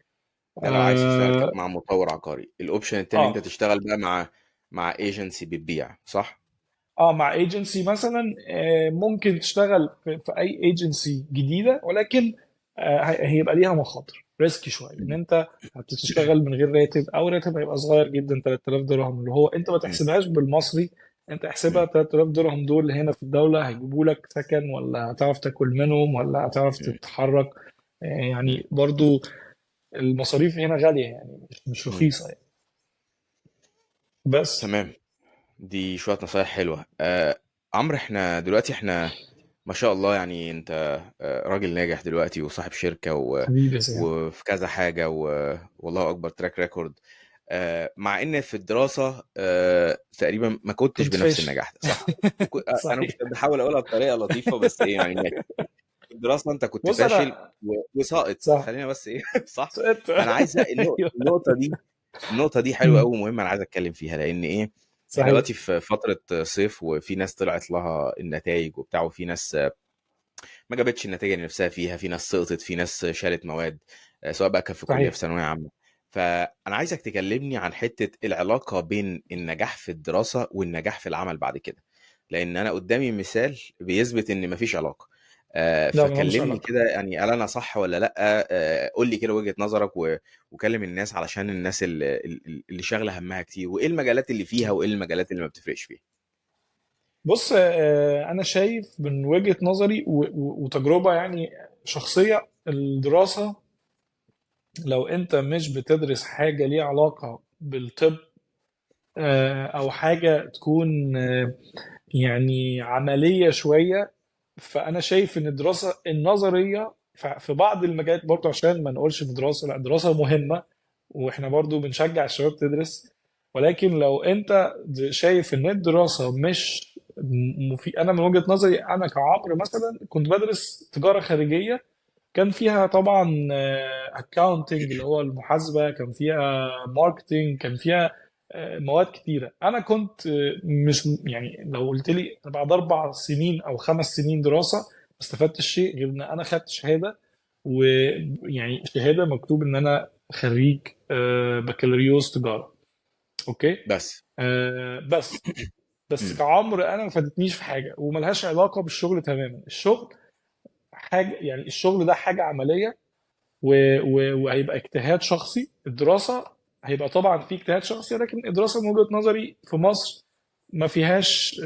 ده لو عايز تشتغل اه, مع مطور عقاري. الاوبشن التاني انت آه. تشتغل بقى مع ايجنسي بتبيع، صح؟ مع ايجنسي مثلا، ممكن تشتغل في اي ايجنسي جديده، ولكن هيبقى ليها مخاطر ريسكي شويه، ان مم. انت هتشتغل من غير راتب، او راتب هيبقى صغير جدا 3000 درهم، اللي هو انت ما مم. تحسبهاش بالمصري. انت احسبها مم. 3000 درهم دول هنا في الدوله هيجيبوا لك سكن، ولا هتعرف تاكل منهم، ولا هتعرف مم. تتحرك. مم. يعني برضو المصاريف هنا غاليه، يعني مش مم. رخيصه يعني. بس. تمام. دي شوية نصايح حلوة. عمرو، احنا دلوقتي ما شاء الله، يعني انت راجل ناجح دلوقتي وصاحب شركة حبيبي يا سيدي. وفي كذا حاجة والله أكبر تراك ريكورد. مع ان في الدراسة تقريبا ما كنتش كنت بنفس فاشل. النجاح ده، صح؟ انا صحيح. مش بحاول اقولها بطريقة لطيفة، بس ايه يعني، ماشي. في الدراسة انت كنت بص فاشل انا. وساقط، صح. خلينا بس ايه صح. سقطت. انا عايز ايوه. النقطة دي حلوة مم. قوي ومهمة، انا عايز اتكلم فيها لان ايه. احنا صحيح. دلوقتي في فترة صيف، وفي ناس طلعت لها النتائج وبتاع، وفي ناس ما جابتش النتيجة اللي نفسها فيها، في ناس سقطت، في ناس شالت مواد، سواء بقى كان في كلية، في صحيح. ثانوية عامة. فأنا عايزك تكلمني عن حتة العلاقة بين النجاح في الدراسة والنجاح في العمل بعد كده، لأن أنا قدامي مثال بيثبت إن مفيش علاقة. لا ما لهمش فكلمني علاقة. كده، يعني هل أنا صح ولا لأ؟ قول لي كده وجهة نظرك وكلم الناس، علشان الناس اللي شاغلة همها كتير، وإيه المجالات اللي فيها وإيه المجالات اللي ما بتفرقش فيها. بص، انا شايف من وجهة نظري وتجربة يعني شخصية. الدراسة لو انت مش بتدرس حاجة ليها علاقة بالطب، او حاجة تكون يعني عملية شوية، فانا شايف ان الدراسة النظرية في بعض المجالات برضه، عشان ما نقولش ان الدراسة لا، الدراسة مهمة واحنا برضو بنشجع الشباب تدرس. ولكن لو انت شايف ان الدراسة مش انا من وجهة نظري، انا كعمر مثلا كنت بدرس تجارة خارجية، كان فيها طبعا اكاونتنج اللي هو المحاسبة، كان فيها ماركتنج، كان فيها مواد كتيرة. انا كنت مش يعني، لو قلت لي أنا بعد 4 سنين او 5 سنين دراسة ما استفدتش شيء غير ان انا خدت شهادة، ويعني شهاده مكتوب ان انا خريج بكالوريوس تجاره. اوكي. بس. بس مم. كعمر انا ما فادتنيش في حاجه، وملهاش علاقه بالشغل تماما. الشغل حاجه، يعني الشغل ده حاجه عمليه، وهيبقى اجتهاد شخصي. الدراسه هيبقى طبعا في اجتهاد شخصي، لكن الدراسه من وجهه نظري في مصر ما فيهاش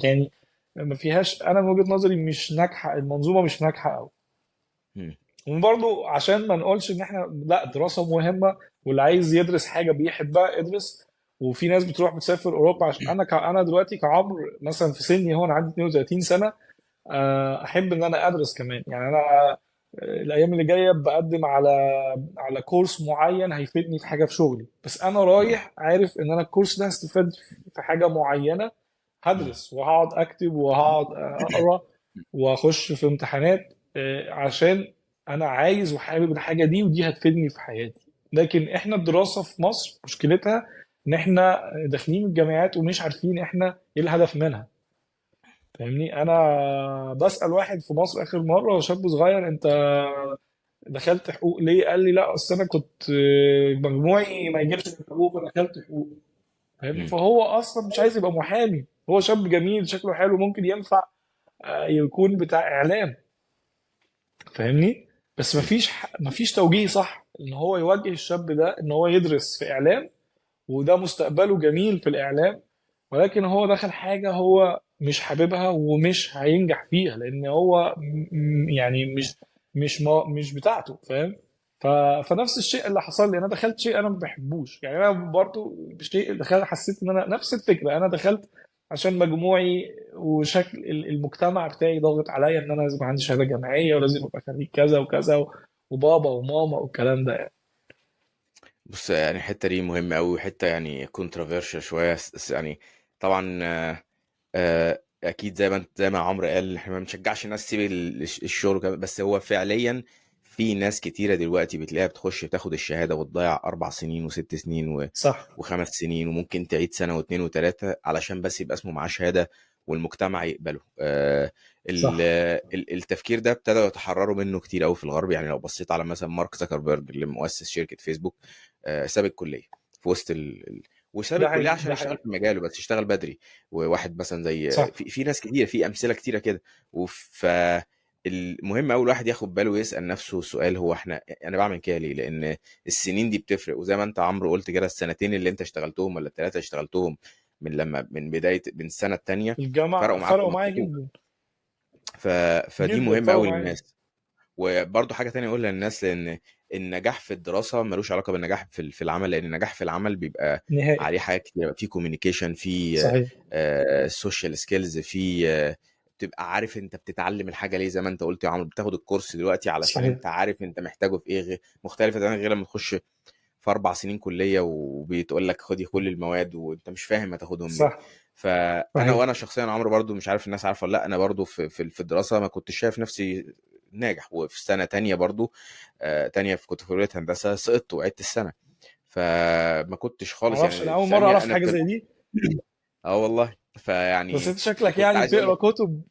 يعني ما فيهاش، انا من وجهه نظري مش ناجحه، المنظومه مش ناجحه قوي. مم. وبرضه عشان ما نقولش ان احنا لا، الدراسه مهمه، واللي عايز يدرس حاجه بيحبها ادرس. وفي ناس بتروح بتسافر اوروبا، عشان انا دلوقتي كعمر مثلا في سني هون عندي 32 سنه، احب ان انا ادرس كمان. يعني انا الايام اللي جايه بقدم على كورس معين هيفيدني في حاجه في شغلي، بس انا مم. رايح عارف ان انا الكورس ده هستفاد في حاجه معينه. مم. هدرس وهقعد اكتب وهقعد اقرا واخش في امتحانات، عشان انا عايز وحابب الحاجه دي، ودي هتفيدني في حياتي. لكن احنا الدراسه في مصر مشكلتها ان احنا داخلين الجامعات ومش عارفين احنا ايه الهدف منها. فاهمني؟ انا بسأل واحد في مصر اخر مرة، شاب صغير: انت دخلت حقوق ليه؟ قال لي: لا اصل انا كنت مجموعي ما يجيبش في الحقوق فدخلت حقوق. فاهمني؟ مم. فهو اصلا مش عايز يبقى محامي، هو شاب جميل شكله حلو ممكن ينفع يكون بتاع اعلام. فاهمني؟ بس مم. مفيش توجيه صح ان هو يوجه الشاب ده ان هو يدرس في اعلام، وده مستقبله جميل في الاعلام، ولكن هو دخل حاجة هو مش حاببها ومش هينجح فيها، لان هو يعني مش بتاعته. فاهم؟ ف... فنفس الشيء اللي حصل لي، انا دخلت شيء انا ما بحبوش. يعني انا برضو شيء دخلت حسيت ان انا نفس الفكرة، انا دخلت عشان مجموعي وشكل المجتمع بتاعي ضاغط عليا ان انا لازم يبقى عندي شهادة جامعية ولازم ابقى خريج كذا وكذا وبابا وماما والكلام ده يعني. بص يعني الحته دي مهمه قوي، حته يعني كونتروفيرشال شويه، يعني طبعا اكيد زي ما عمرو قال احنا ما بنشجعش الناس تسيب الشغل كمان، بس هو فعليا في ناس كتيره دلوقتي بتلاقيها بتخش تاخد الشهاده وتضيع 4 سنين و6 سنين صح. و5 سنين، وممكن تعيد سنه واثنين وثلاثه علشان بس يبقى اسمه معاه شهاده والمجتمع يقبله. صح. التفكير ده ابتدى يتحرروا منه كتير قوي في الغرب. يعني لو بصيت على مثلا مارك زكربيرج اللي مؤسس شركه فيسبوك، ساب الكليه في وسط وساب ده الكليه حقيقي، عشان ده يشتغل حقيقي. في مجاله، بس يشتغل بدري. وواحد مثلا زي صح. في ناس كتير، في امثله كتيره كده. ف المهم اول واحد ياخد باله ويسال نفسه السؤال، هو انا بعمل كده ليه؟ لان السنين دي بتفرق. وزي ما انت عمرو قلت كده، السنتين اللي انت اشتغلتهم ولا الثلاثه اشتغلتهم من بدايه من السنه الثانيه في الجامعة فرقوا معاك فرقوا معايا ونططوك. جدا. ف... فدي جدا مهمه فرقوا قوي معايا. للناس. وبرضه حاجه تانية اقولها للناس، لان النجاح في الدراسه ملوش علاقه بالنجاح في العمل، لان النجاح في العمل بيبقى نهائي. عليه حاجات كتير، في كوميونيكيشن، في صحيح. سوشيال سكيلز، في تبقى عارف انت بتتعلم الحاجه ليه. زي ما انت قلت يا عمرو، بتاخد الكورس دلوقتي علشان صحيح. انت عارف انت محتاجه في ايه، مختلفه تماما غير لما تخش في 4 سنين كليه وبيتقول لك خدي كل المواد وانت مش فاهم هتاخدهم ليه. صح. فانا صحيح. وانا شخصيا عمرو برضو مش عارف الناس عارفه ولا لا، انا برضو في الدراسه ما كنتش شايف نفسي ناجح. وفي سنه تانية برضو تانية كنت في كليه هندسه، سقطت وعدت السنه. فما كنتش خالص معرفش، انا يعني في اول مرة ثانيه اعرف انا حاجة في زي دي. اه والله. بس فيعني انت شكلك وكنت يعني عايز اقول بتقرا لك كتب.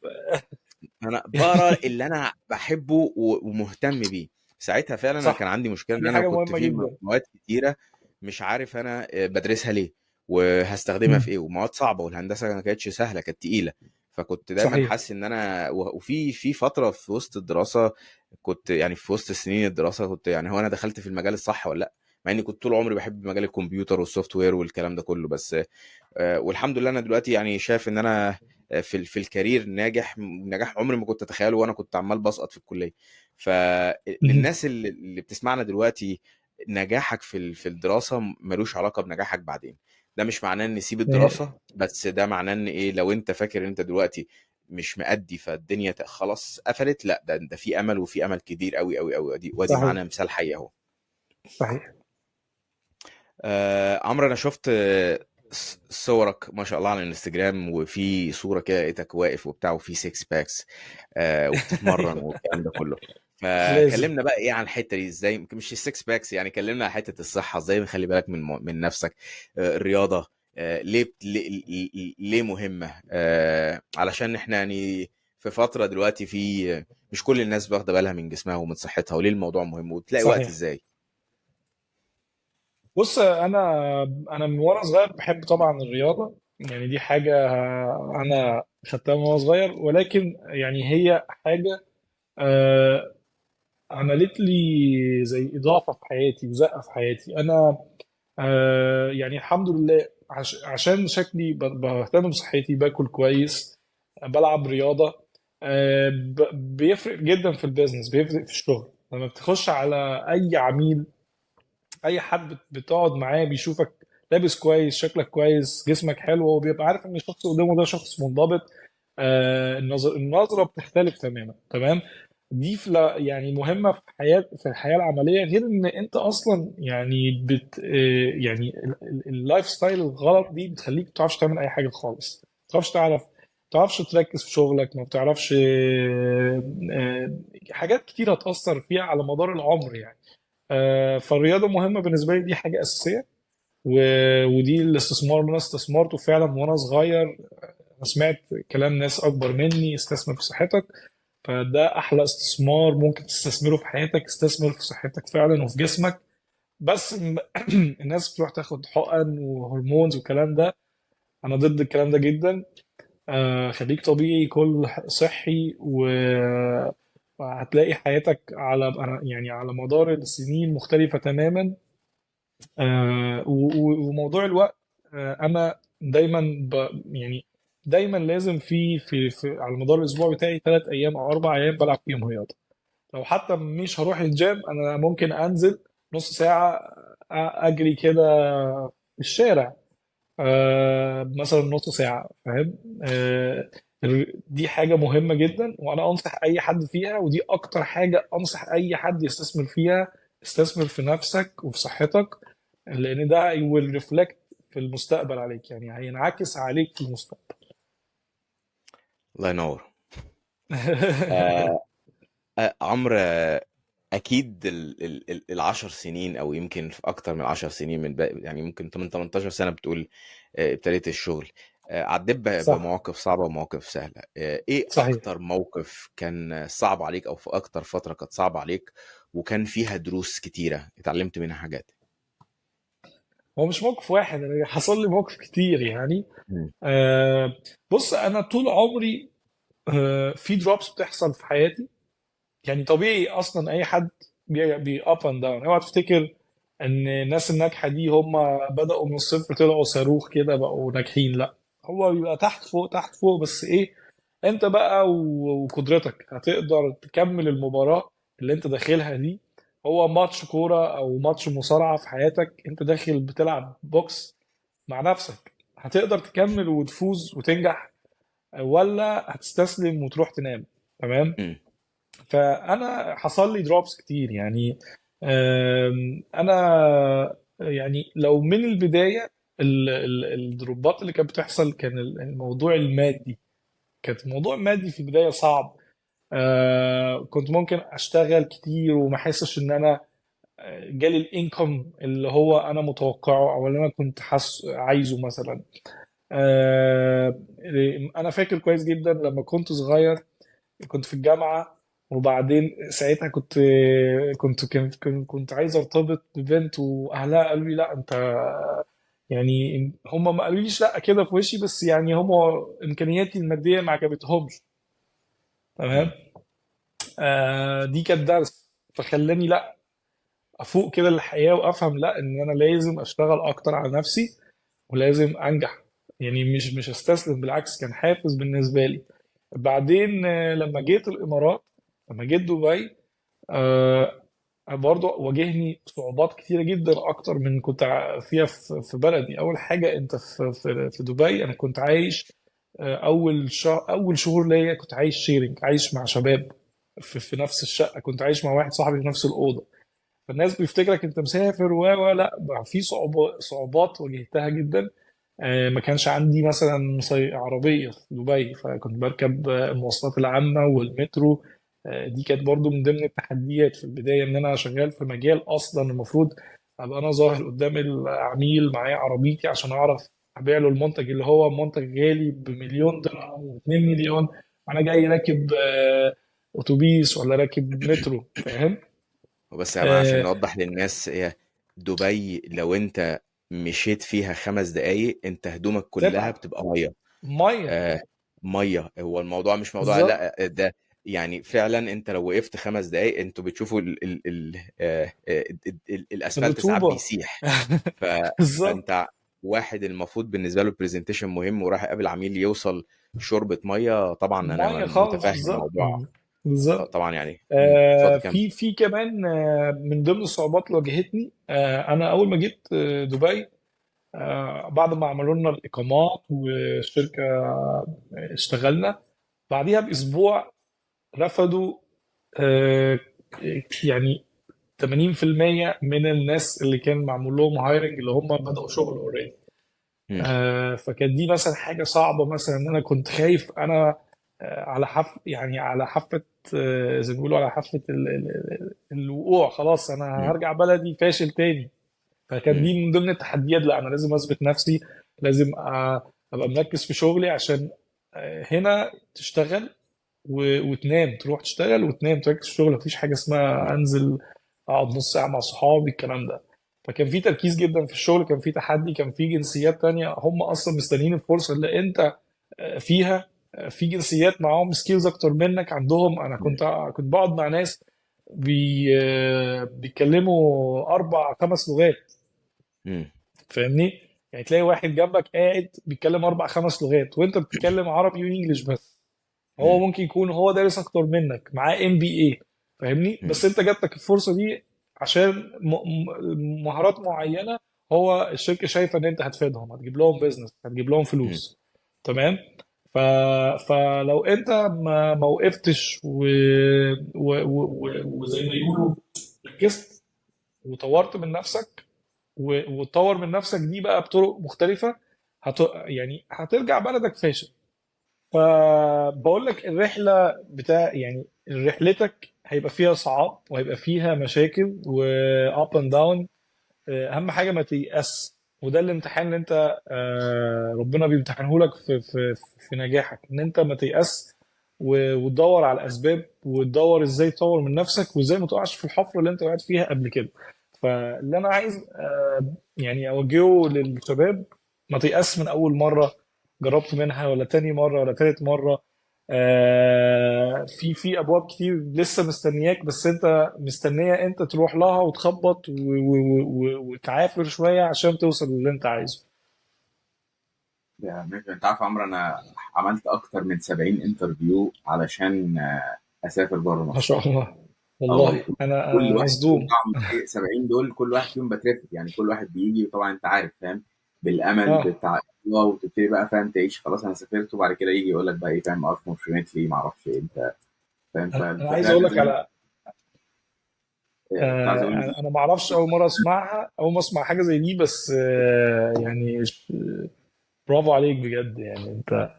انا بقرا اللي انا بحبه ومهتم بيه. ساعتها فعلا انا كان صح. عندي مشكله ان دي انا حاجة كنت مهمة في جدا. مواد كتيره مش عارف انا بدرسها ليه وهستخدمها في مم. ايه، ومواد صعبه، والهندسه ما كانتش سهله، كانت تقيله. فكنت دايما صحيح. حاسس ان انا وفي فتره في وسط الدراسه كنت يعني في وسط سنين الدراسه كنت يعني هو انا دخلت في المجال الصح ولا لا؟ مع اني كنت طول عمري بحب مجال الكمبيوتر والسوفت وير والكلام ده كله. بس والحمد لله انا دلوقتي يعني شايف ان انا في الكارير ناجح نجاح عمري ما كنت اتخيله، وانا كنت عمال بسقط في الكليه. مم. فللناس اللي بتسمعنا دلوقتي، نجاحك في الدراسه ملوش علاقه بنجاحك بعدين. ده مش معناه ان سيب نهائي. الدراسه، بس ده معناه ان ايه، لو انت فاكر ان انت دلوقتي مش مأدي فالدنيا خلاص قفلت، لا ده في امل، وفي امل كبير قوي قوي قوي. وادي صحيح. معانا مثال حي اهو. صحيح. عمرو انا شفت صورك ما شاء الله على الانستجرام، وفي صورة كده لقيتك واقف وبتاع وفي 6 باكس وبتتمرن ايوه. والكلام ده كله. لازم. فكلمنا بقى ايه عن الحتة دي، ازاي مش السكس باكس يعني، كلمنا عن حتة الصحة، ازاي نخلي بالك من نفسك. الرياضة ليه مهمة، علشان احنا يعني في فترة دلوقتي في مش كل الناس واخدة بالها من جسمها ومن صحتها، وليه الموضوع مهم، وتلاقي وقت صحيح. ازاي. بص، انا من وانا صغير بحب طبعا الرياضة. يعني دي حاجة انا خدتها من وانا صغير، ولكن يعني هي حاجة آه، عملت لي زي إضافة في حياتي وزقة في حياتي. أنا يعني الحمد لله عشان شكلي بهتم بصحتي، باكل كويس، بلعب رياضة. بيفرق جدا في البيزنس، بيفرق في الشغل. لما بتخش على أي عميل، أي حد بتقعد معاه بيشوفك لابس كويس، شكلك كويس، جسمك حلو، هو بيبقى عارف ان الشخص اللي قدامه ده شخص منضبط. النظرة بتختلف تماما. تمام. دي يعني مهمة في الحياة العملية، غير ان انت اصلا يعني يعني اللايف ستايل الغلط دي بتخليك ما بتعرفش تعمل اي حاجة خالص، ما بتعرفش تركز في شغلك، ما بتعرفش حاجات كتير هتأثر فيها على مدار العمر يعني. فالرياضة مهمة بالنسبة لي، دي حاجة أساسية. ودي الاستثمار اللي انا استثمرته فعلا وانا صغير. سمعت كلام ناس اكبر مني، استثمر في صحتك. فده احلى استثمار ممكن تستثمره في حياتك، استثمر في صحتك فعلا وفي جسمك. بس الناس بتروح تاخد حقن وهرمونز والكلام ده، انا ضد الكلام ده جدا. خليك طبيعي، كل صحي، وهتلاقي حياتك يعني على مدار السنين مختلفة تماما. وموضوع الوقت، انا دايما يعني دايما لازم في على مدار الاسبوع بتاعي 3 ايام او 4 ايام بلعب فيهم رياضه. لو حتى مش هروح الجيم، انا ممكن انزل نص ساعه اجري كده في الشارع، مثلا نص ساعه، فاهم؟ دي حاجه مهمه جدا، وانا انصح اي حد فيها، ودي اكتر حاجه انصح اي حد يستثمر فيها. استثمر في نفسك وفي صحتك، لان ده will reflect في المستقبل عليك، يعني هينعكس عليك في المستقبل. الله ينور. آه عمرو، اكيد العشر سنين او يمكن في اكتر من 10 سنين من باقي، يعني ممكن 18 سنه بتقول ابتديت الشغل. عديت صح. بمواقف صعبه ومواقف سهله. ايه صحيح. اكتر موقف كان صعب عليك، او في اكتر فتره كانت صعبه عليك وكان فيها دروس كتيره اتعلمت منها حاجات؟ هو مش موقف واحد، انا حصل لي مواقف كتير يعني. مم. آه بص، انا طول عمري في دروبس بتحصل في حياتي. يعني طبيعي اصلا اي حد بي اب اند داون. اوعى تفتكر ان الناس الناجحه دي هم بداوا من الصفر طلعوا صاروخ كده بقوا ناجحين، لا. هو بيبقى تحت فوق تحت فوق، بس ايه، انت بقى وقدرتك هتقدر تكمل المباراه اللي انت داخلها دي. هو ماتش كوره او ماتش مصارعه في حياتك، انت داخل بتلعب بوكس مع نفسك. هتقدر تكمل وتفوز وتنجح، ولا هتستسلم وتروح تنام؟ تمام. مم. فانا حصل لي دروبس كتير يعني. انا يعني لو من البدايه، الدروبات اللي كانت بتحصل كان الموضوع المادي. كانت الموضوع المادي في البدايه صعب. كنت ممكن اشتغل كتير وما احسش ان انا جالي الانكم اللي هو انا متوقعه او اللي انا كنت عايزه مثلا. آه، انا فاكر كويس جدا لما كنت صغير، كنت في الجامعة، وبعدين ساعتها كنت عايز ارتبط ببنت، واهلها قالوا لي لا انت، يعني هم ما قالوليش لا كده في وشي، بس يعني هم امكانياتي المادية ما عجبتهمش. تمام. مم. دي كانت درس فخلاني لا افوق كده للحياة وافهم لا ان انا لازم اشتغل اكتر على نفسي ولازم انجح. يعني مش استسلم، بالعكس كان حافز بالنسبة لي. بعدين لما جيت الامارات، لما جيت دبي، آه برضه واجهني صعوبات كتيرة جدا أكتر من كنت فيها في بلدي. أول حاجة، أنت في دبي، أنا كنت عايش أول شهور ليا كنت عايش شيرنج، عايش مع شباب في نفس الشقة. كنت عايش مع واحد صاحبي في نفس الأوضة. فالناس بيفتكرك أنت مسافر لا بقى في صعوبات واجهتها جدا. ما كانش عندي مثلا عربية في دبي، فكنت بركب المواصلات العامة والمترو. دي كانت برضو من ضمن التحديات في البداية، ان انا شغال في مجال اصلا المفروض ابقى انا ظاهر قدام العميل معايا عربيتي عشان اعرف ابيع له المنتج اللي هو منتج غالي بمليون درهم و2 مليون، وانا جاي راكب اتوبيس ولا راكب مترو، فاهم؟ وبس يا جماعة عشان آه، نوضح للناس، هي دبي لو انت مشيت فيها 5 دقايق انت هدومك كلها تتعب. بتبقى مية. ميه. آه ميه. هو الموضوع مش موضوع بالظبط. لا ده، يعني فعلا انت لو وقفت 5 دقايق انتوا بتشوفوا الاسفلت ساعات الرطوبة. بيسيح. ف... بالظبط. فانت واحد المفروض بالنسبه له البرزنتيشن مهم وراح يقابل عميل يوصل شوربه ميه، طبعا انا ميه خالص، متفاهم بالظبط. الموضوع. بالظبط. طبعا يعني. اتفضل كمل. في كمان من ضمن الصعوبات اللي واجهتني، انا اول ما جيت دبي، بعد ما عملوا لنا الاقامات والشركه اشتغلنا، بعديها باسبوع رفضوا آه، يعني 80% من الناس اللي كان معمول لهم هايرنج، اللي هم بدأوا شغل اوريدي. مم. فكانت دي مثلا حاجة صعبة، مثلا ان انا كنت خايف انا على يعني على حافة، زي ما بيقولوا على حافة الوقوع. خلاص انا مم. هرجع بلدي فاشل تاني. فكانت مم. دي من ضمن التحديات، لا انا لازم اثبت نفسي، لازم ابقى مركز في شغلي عشان هنا تشتغل وتنام، تروح تشتغل وتنام، تركز في الشغل. مفيش حاجه اسمها انزل اقعد نص ساعه مع صحابي الكلام ده. فكان في تركيز جدا في الشغل، كان في تحدي، كان في جنسيات تانية هم اصلا مستنيين الفرصه اللي انت فيها. في جنسيات معاهم سكيلز اكتر منك عندهم. انا كنت بقعد مع ناس بيتكلموا اربع خمس لغات، مم. فاهمني؟ يعني تلاقي واحد جنبك قاعد بيتكلم اربع خمس لغات وانت بتتكلم عربي وانجليش بس. هو مم. ممكن يكون هو دارس اكتر منك، معاه MBA، فاهمني؟ مم. بس انت جاتلك الفرصه دي عشان مهارات معينه. هو الشركه شايفه ان انت هتفيدهم، هتجيب لهم بيزنس، هتجيب لهم مم. فلوس. تمام. ف... فلو انت ما وقفتش وزي ما يقولوا ركزت وطورت من نفسك، وتطور من نفسك دي بقى بطرق مختلفة، يعني هترجع بلدك فاشل. فبقول لك الرحلة يعني رحلتك هيبقى فيها صعاب وهيبقى فيها مشاكل واب اند داون. اهم حاجة ما تيأس. وده الامتحان اللي انت ربنا بيمتحنه لك في نجاحك، ان انت ما تيأس وتدور على الاسباب وتدور ازاي تطور من نفسك وازاي ما تقعش في الحفرة اللي انت وقعت فيها قبل كده. فاللي انا عايز يعني اوجهه للشباب: ما تيأس من اول مرة جربت منها، ولا تاني مرة، ولا تالت مرة. في ابواب كتير لسه مستنياك، بس انت مستنيه انت تروح لها وتخبط وتعافر شويه عشان توصل للي انت عايزه. يعني انت عارف يا عمرو، انا عملت اكتر من 70 انترفيو علشان اسافر بره ما شاء مصر. الله. اه والله. والله كل انا واحد فيهم مصدوم. طبعا 70 دول، كل واحد فيهم بترفد، يعني كل واحد بيجي طبعا انت عارف فاهم، بالامل اه، بتاع الله، وتبتدي بقى فاهم تعيش خلاص انا سافرت، وبعد كده يجي يقول لك بقى ايه فاهم unfortunately ما اعرفش إيه انت فاهم. انا عايز فالفكره اقول احنا لك زي ما على كنت عايز اقول انا ما اعرفش، اول مره اسمعها، اول ما اسمع حاجه زي دي، بس يعني برافو عليك بجد، يعني انت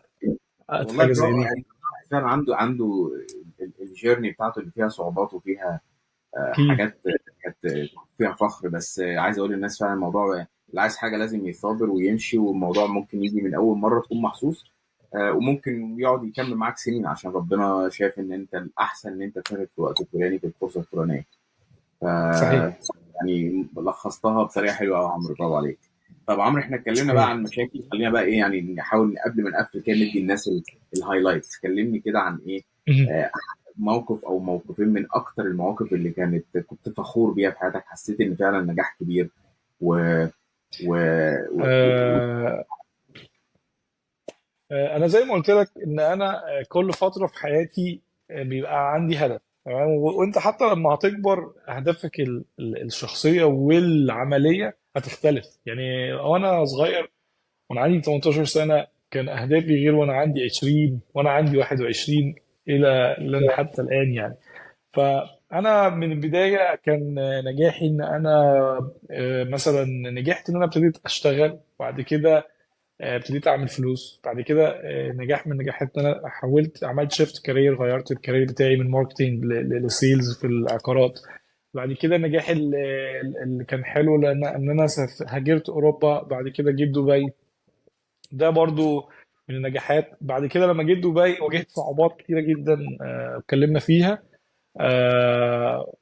حققت والله حاجه زي برافو دي. يعني. فعلا عنده الجيرني بتاعته اللي فيها صعوبات وفيها اكيد. حاجات كانت فيها فخر، بس عايز اقول للناس فعلا الموضوع اللي عايز حاجه لازم يثابر ويمشي، والموضوع ممكن يجي من اول مره تكون محسوس، وممكن يقعد يكمل معاك سنين عشان ربنا شايف ان انت الاحسن ان انت تاخد في الوقت الفلاني في الفرصه الفلانيه. ف صحيح. يعني لخصتها بطريقه حلوه قوي يا عمرو، برافو عليك. طب عمرو، احنا اتكلمنا بقى صحيح. عن المشاكل، خلينا بقى ايه يعني نحاول قبل ما نقفل كده ندي الناس الهايلايتس. كلمني كده عن ايه مهم. آه، موقف او موقفين من اكتر المواقف اللي كنت فخور بيها في حياتك، حسيت ان فعلا نجاح كبير و و, و... آه، انا زي ما قلت لك ان انا كل فتره في حياتي بيبقى عندي هدف. تمام. وانت حتى لما هتكبر اهدافك الشخصيه والعمليه هتختلف. يعني وانا صغير، وانا عندي 18 سنه، كان اهدافي غير وانا عندي 20 وانا عندي 21 الى لان حتى الان يعني. فانا من البدايه كان نجاحي ان انا مثلا نجحت ان انا ابتديت اشتغل، وبعد كده ابتديت اعمل فلوس. بعد كده نجاح من النجاحات ان انا حولت، عملت شيفت كارير، غيرت الكارير بتاعي من ماركتينج لسيلز في العقارات. بعد كده النجاح اللي كان حلو لان انا هاجرت اوروبا، بعد كده جيت دبي. ده برضو من النجاحات. بعد كده لما جيت دبي واجهت صعوبات كتيره جدا اتكلمنا فيها.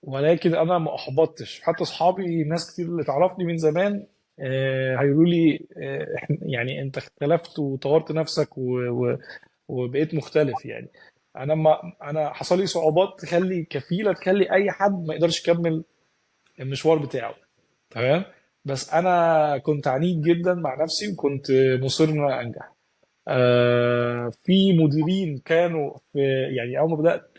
ولكن انا ما احبطتش. حتى اصحابي، ناس كتير اللي تعرفني من زمان هيقولوا لي يعني انت اختلفت وطورت نفسك وبقيت مختلف يعني. انا حصل لي صعوبات تخلي كفيله تخلي اي حد ما يقدرش يكمل المشوار بتاعه. تمام. بس انا كنت عنيد جدا مع نفسي وكنت مصر ان انا انجح. في مديرين كانوا في، يعني اول ما بدات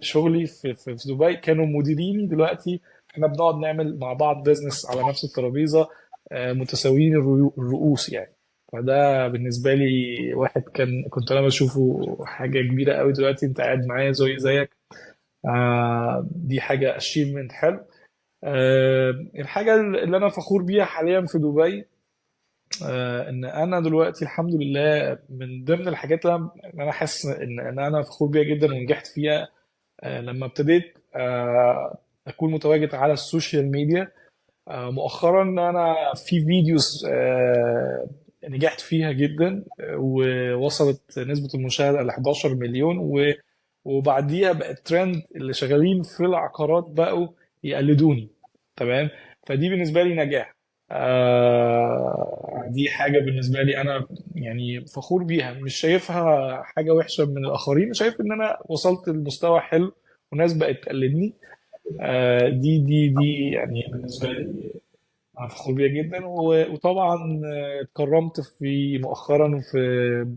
شغلي في دبي كانوا مديريني. دلوقتي احنا بنقعد نعمل مع بعض بيزنس على نفس الترابيزه، متساويين الرؤوس يعني. فده بالنسبه لي واحد كنت انا بشوفه حاجه كبيره قوي. دلوقتي انت قاعد معايا زيك. دي حاجه اشيفمنت حلو. الحاجه اللي انا فخور بيها حاليا في دبي ان انا دلوقتي الحمد لله من ضمن الحاجات اللي انا حاسس ان انا فخور بيها جدا ونجحت فيها. لما ابتديت اكون متواجد على السوشيال ميديا مؤخرا. انا في فيديوز نجحت فيها جدا، ووصلت نسبة المشاهدة ل 11 مليون، وبعديها بقت ترند، اللي شغالين في العقارات بقوا يقلدوني. تمام. فدي بالنسبة لي نجاح. دي حاجة بالنسبة لي أنا يعني فخور بيها، مش شايفها حاجة وحشة من الآخرين، شايف إن أنا وصلت لمستوى حلو وناس بقت تقلدني. دي يعني بالنسبة لي أنا فخور بيها جدا. وطبعا اتكرمت في مؤخرا في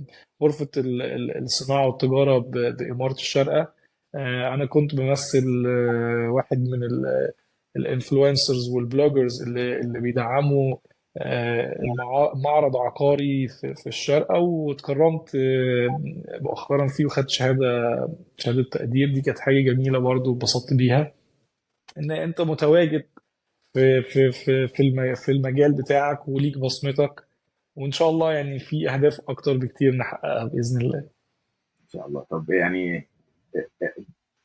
غرفة الصناعة والتجارة بإمارة الشارقة. أنا كنت بمثل واحد من الانفلونسرز والبلوجرز اللي بيدعموا معرض عقاري في الشارقة، واتكرمت مؤخرا فيه، وخدت شهادة تقدير. دي كانت حاجة جميلة برضو، اتبسطت بيها ان انت متواجد في المجال بتاعك وليك بصمتك. وان شاء الله يعني في اهداف اكتر بكتير نحققها باذن الله. ان شاء الله. طب يعني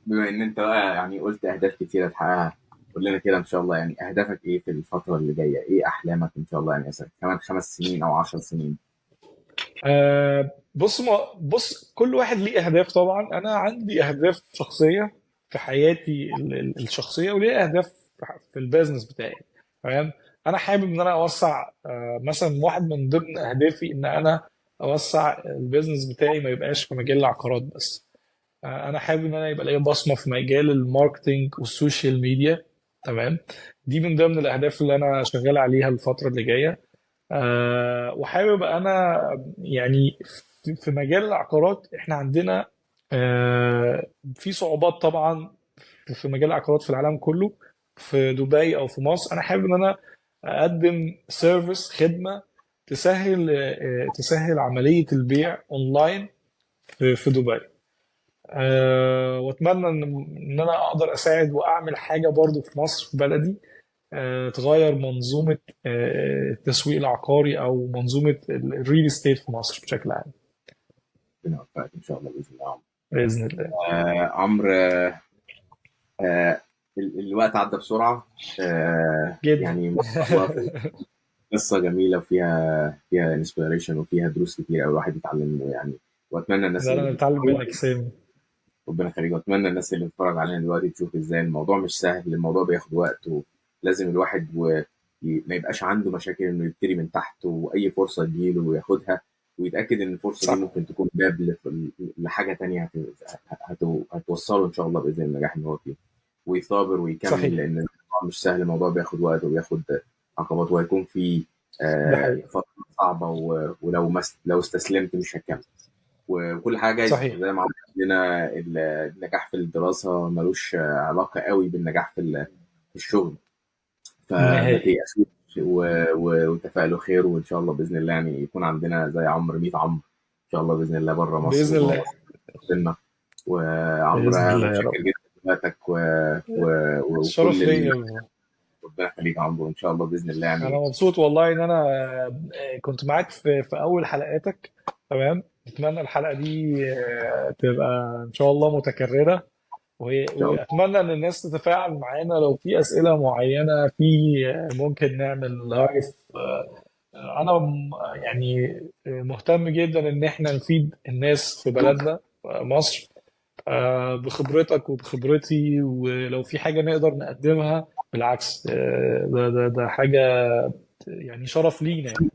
بما ان انت بقى يعني قلت اهداف كتيره تحققها، قول لنا كده ان شاء الله يعني اهدافك ايه في الفتره اللي جايه؟ ايه احلامك ان شاء الله يعني مثلا كمان 5 سنين او 10 سنين؟ بص كل واحد ليه اهداف. طبعا انا عندي اهداف شخصيه في حياتي الشخصيه، وليه اهداف في البيزنس بتاعي. تمام. انا حابب ان انا اوسع، مثلا واحد من ضمن اهدافي ان انا اوسع البيزنس بتاعي، ما يبقاش في مجال العقارات بس. انا حابب ان انا يبقى ليا بصمه في مجال الماركتينج والسوشيال ميديا. تمام. دي من ضمن الاهداف اللي انا شغال عليها الفتره اللي جايه. وحابب انا يعني في مجال العقارات احنا عندنا في صعوبات طبعا في مجال العقارات في العالم كله، في دبي او في مصر. انا حابب ان انا اقدم سيرفيس، خدمه تسهل عمليه البيع اونلاين في دبي. واتمنى ان انا اقدر اساعد واعمل حاجه برضو في مصر في بلدي، تغير منظومه التسويق العقاري او منظومه الريل استيت في مصر بشكل عام. ربنا يوفقك ان شاء الله باذن الله يا عمرو. باذن الله. عمرو، آه الوقت عدى بسرعه. جدا. يعني ما شاء الله قصه جميله، فيها انسبيريشن وفيها دروس كتير قوي الواحد يتعلم منه يعني. واتمنى الناس لا، اللي انا بتعلم منك بتتفرج، سامي. ربنا يخليك، واتمنى الناس اللي بتتفرج علينا دلوقتي تشوف ازاي الموضوع مش سهل، الموضوع بياخد وقت، ولازم الواحد ما يبقاش عنده مشاكل انه يبتدي من تحت، واي فرصه تجيله وياخدها، ويتاكد ان الفرصه دي صح. ممكن تكون باب لحاجه تانية هتوصله ان شاء الله باذن النجاح اللي هو فيه، ويثابر ويكمل، صحيح. لان الموضوع مش سهل، الموضوع بياخد وقت وبياخد عقبات، وهيكون فيه ده حقيقي. فترة صعبة، ولو لو استسلمت مش هتكمل. وكل حاجة جايزة صحيح. زي ما عندنا. النجاح في الدراسة ملوش علاقة قوي بالنجاح في الشغل، فما نهائي. تيأسوش، وتفائلوا خير، وإن شاء الله بإذن الله يعني يكون عندنا زي عمرو 100 عمرو إن شاء الله بإذن الله بره مصر باذن وجوه الله. مصر وسطنا. وعمرو باذن الله يا متشكر رب. جدا لوقتك وكل الشرف ليا. ربنا يخليك يا عمرو، وإن شاء الله بإذن الله يعني. انا مبسوط والله ان انا كنت معاك في اول حلقاتك. تمام. اتمنى الحلقه دي تبقى ان شاء الله متكرره، إن شاء الله واتمنى ان الناس تتفاعل معانا لو في اسئله معينه، في ممكن نعمل لايف. انا يعني مهتم جدا ان احنا نفيد الناس في بلدنا مصر، بخبرتك وبخبرتي، ولو في حاجه نقدر نقدمها بالعكس، ده حاجه يعني شرف لينا يعني.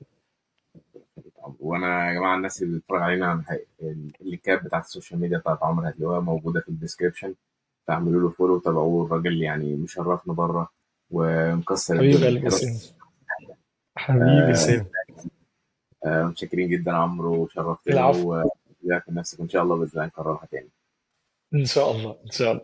وانا يا جماعه الناس اللي بتتفرج علينا اللينكات بتاعت السوشيال ميديا بتاعت عمرو هتلاقوها موجوده في الديسكربشن، فاعملوا له فولو وتابعوه، الراجل يعني مشرفنا بره ومكسر حبيب الدنيا قلبي يا كده. سامي. حبيبي آه سامي. متشكرين جدا يا عمرو، وشرفتنا، العفو. وجزاك نفسك، ان شاء الله باذن الله نكررها تاني. ان شاء الله ان شاء الله.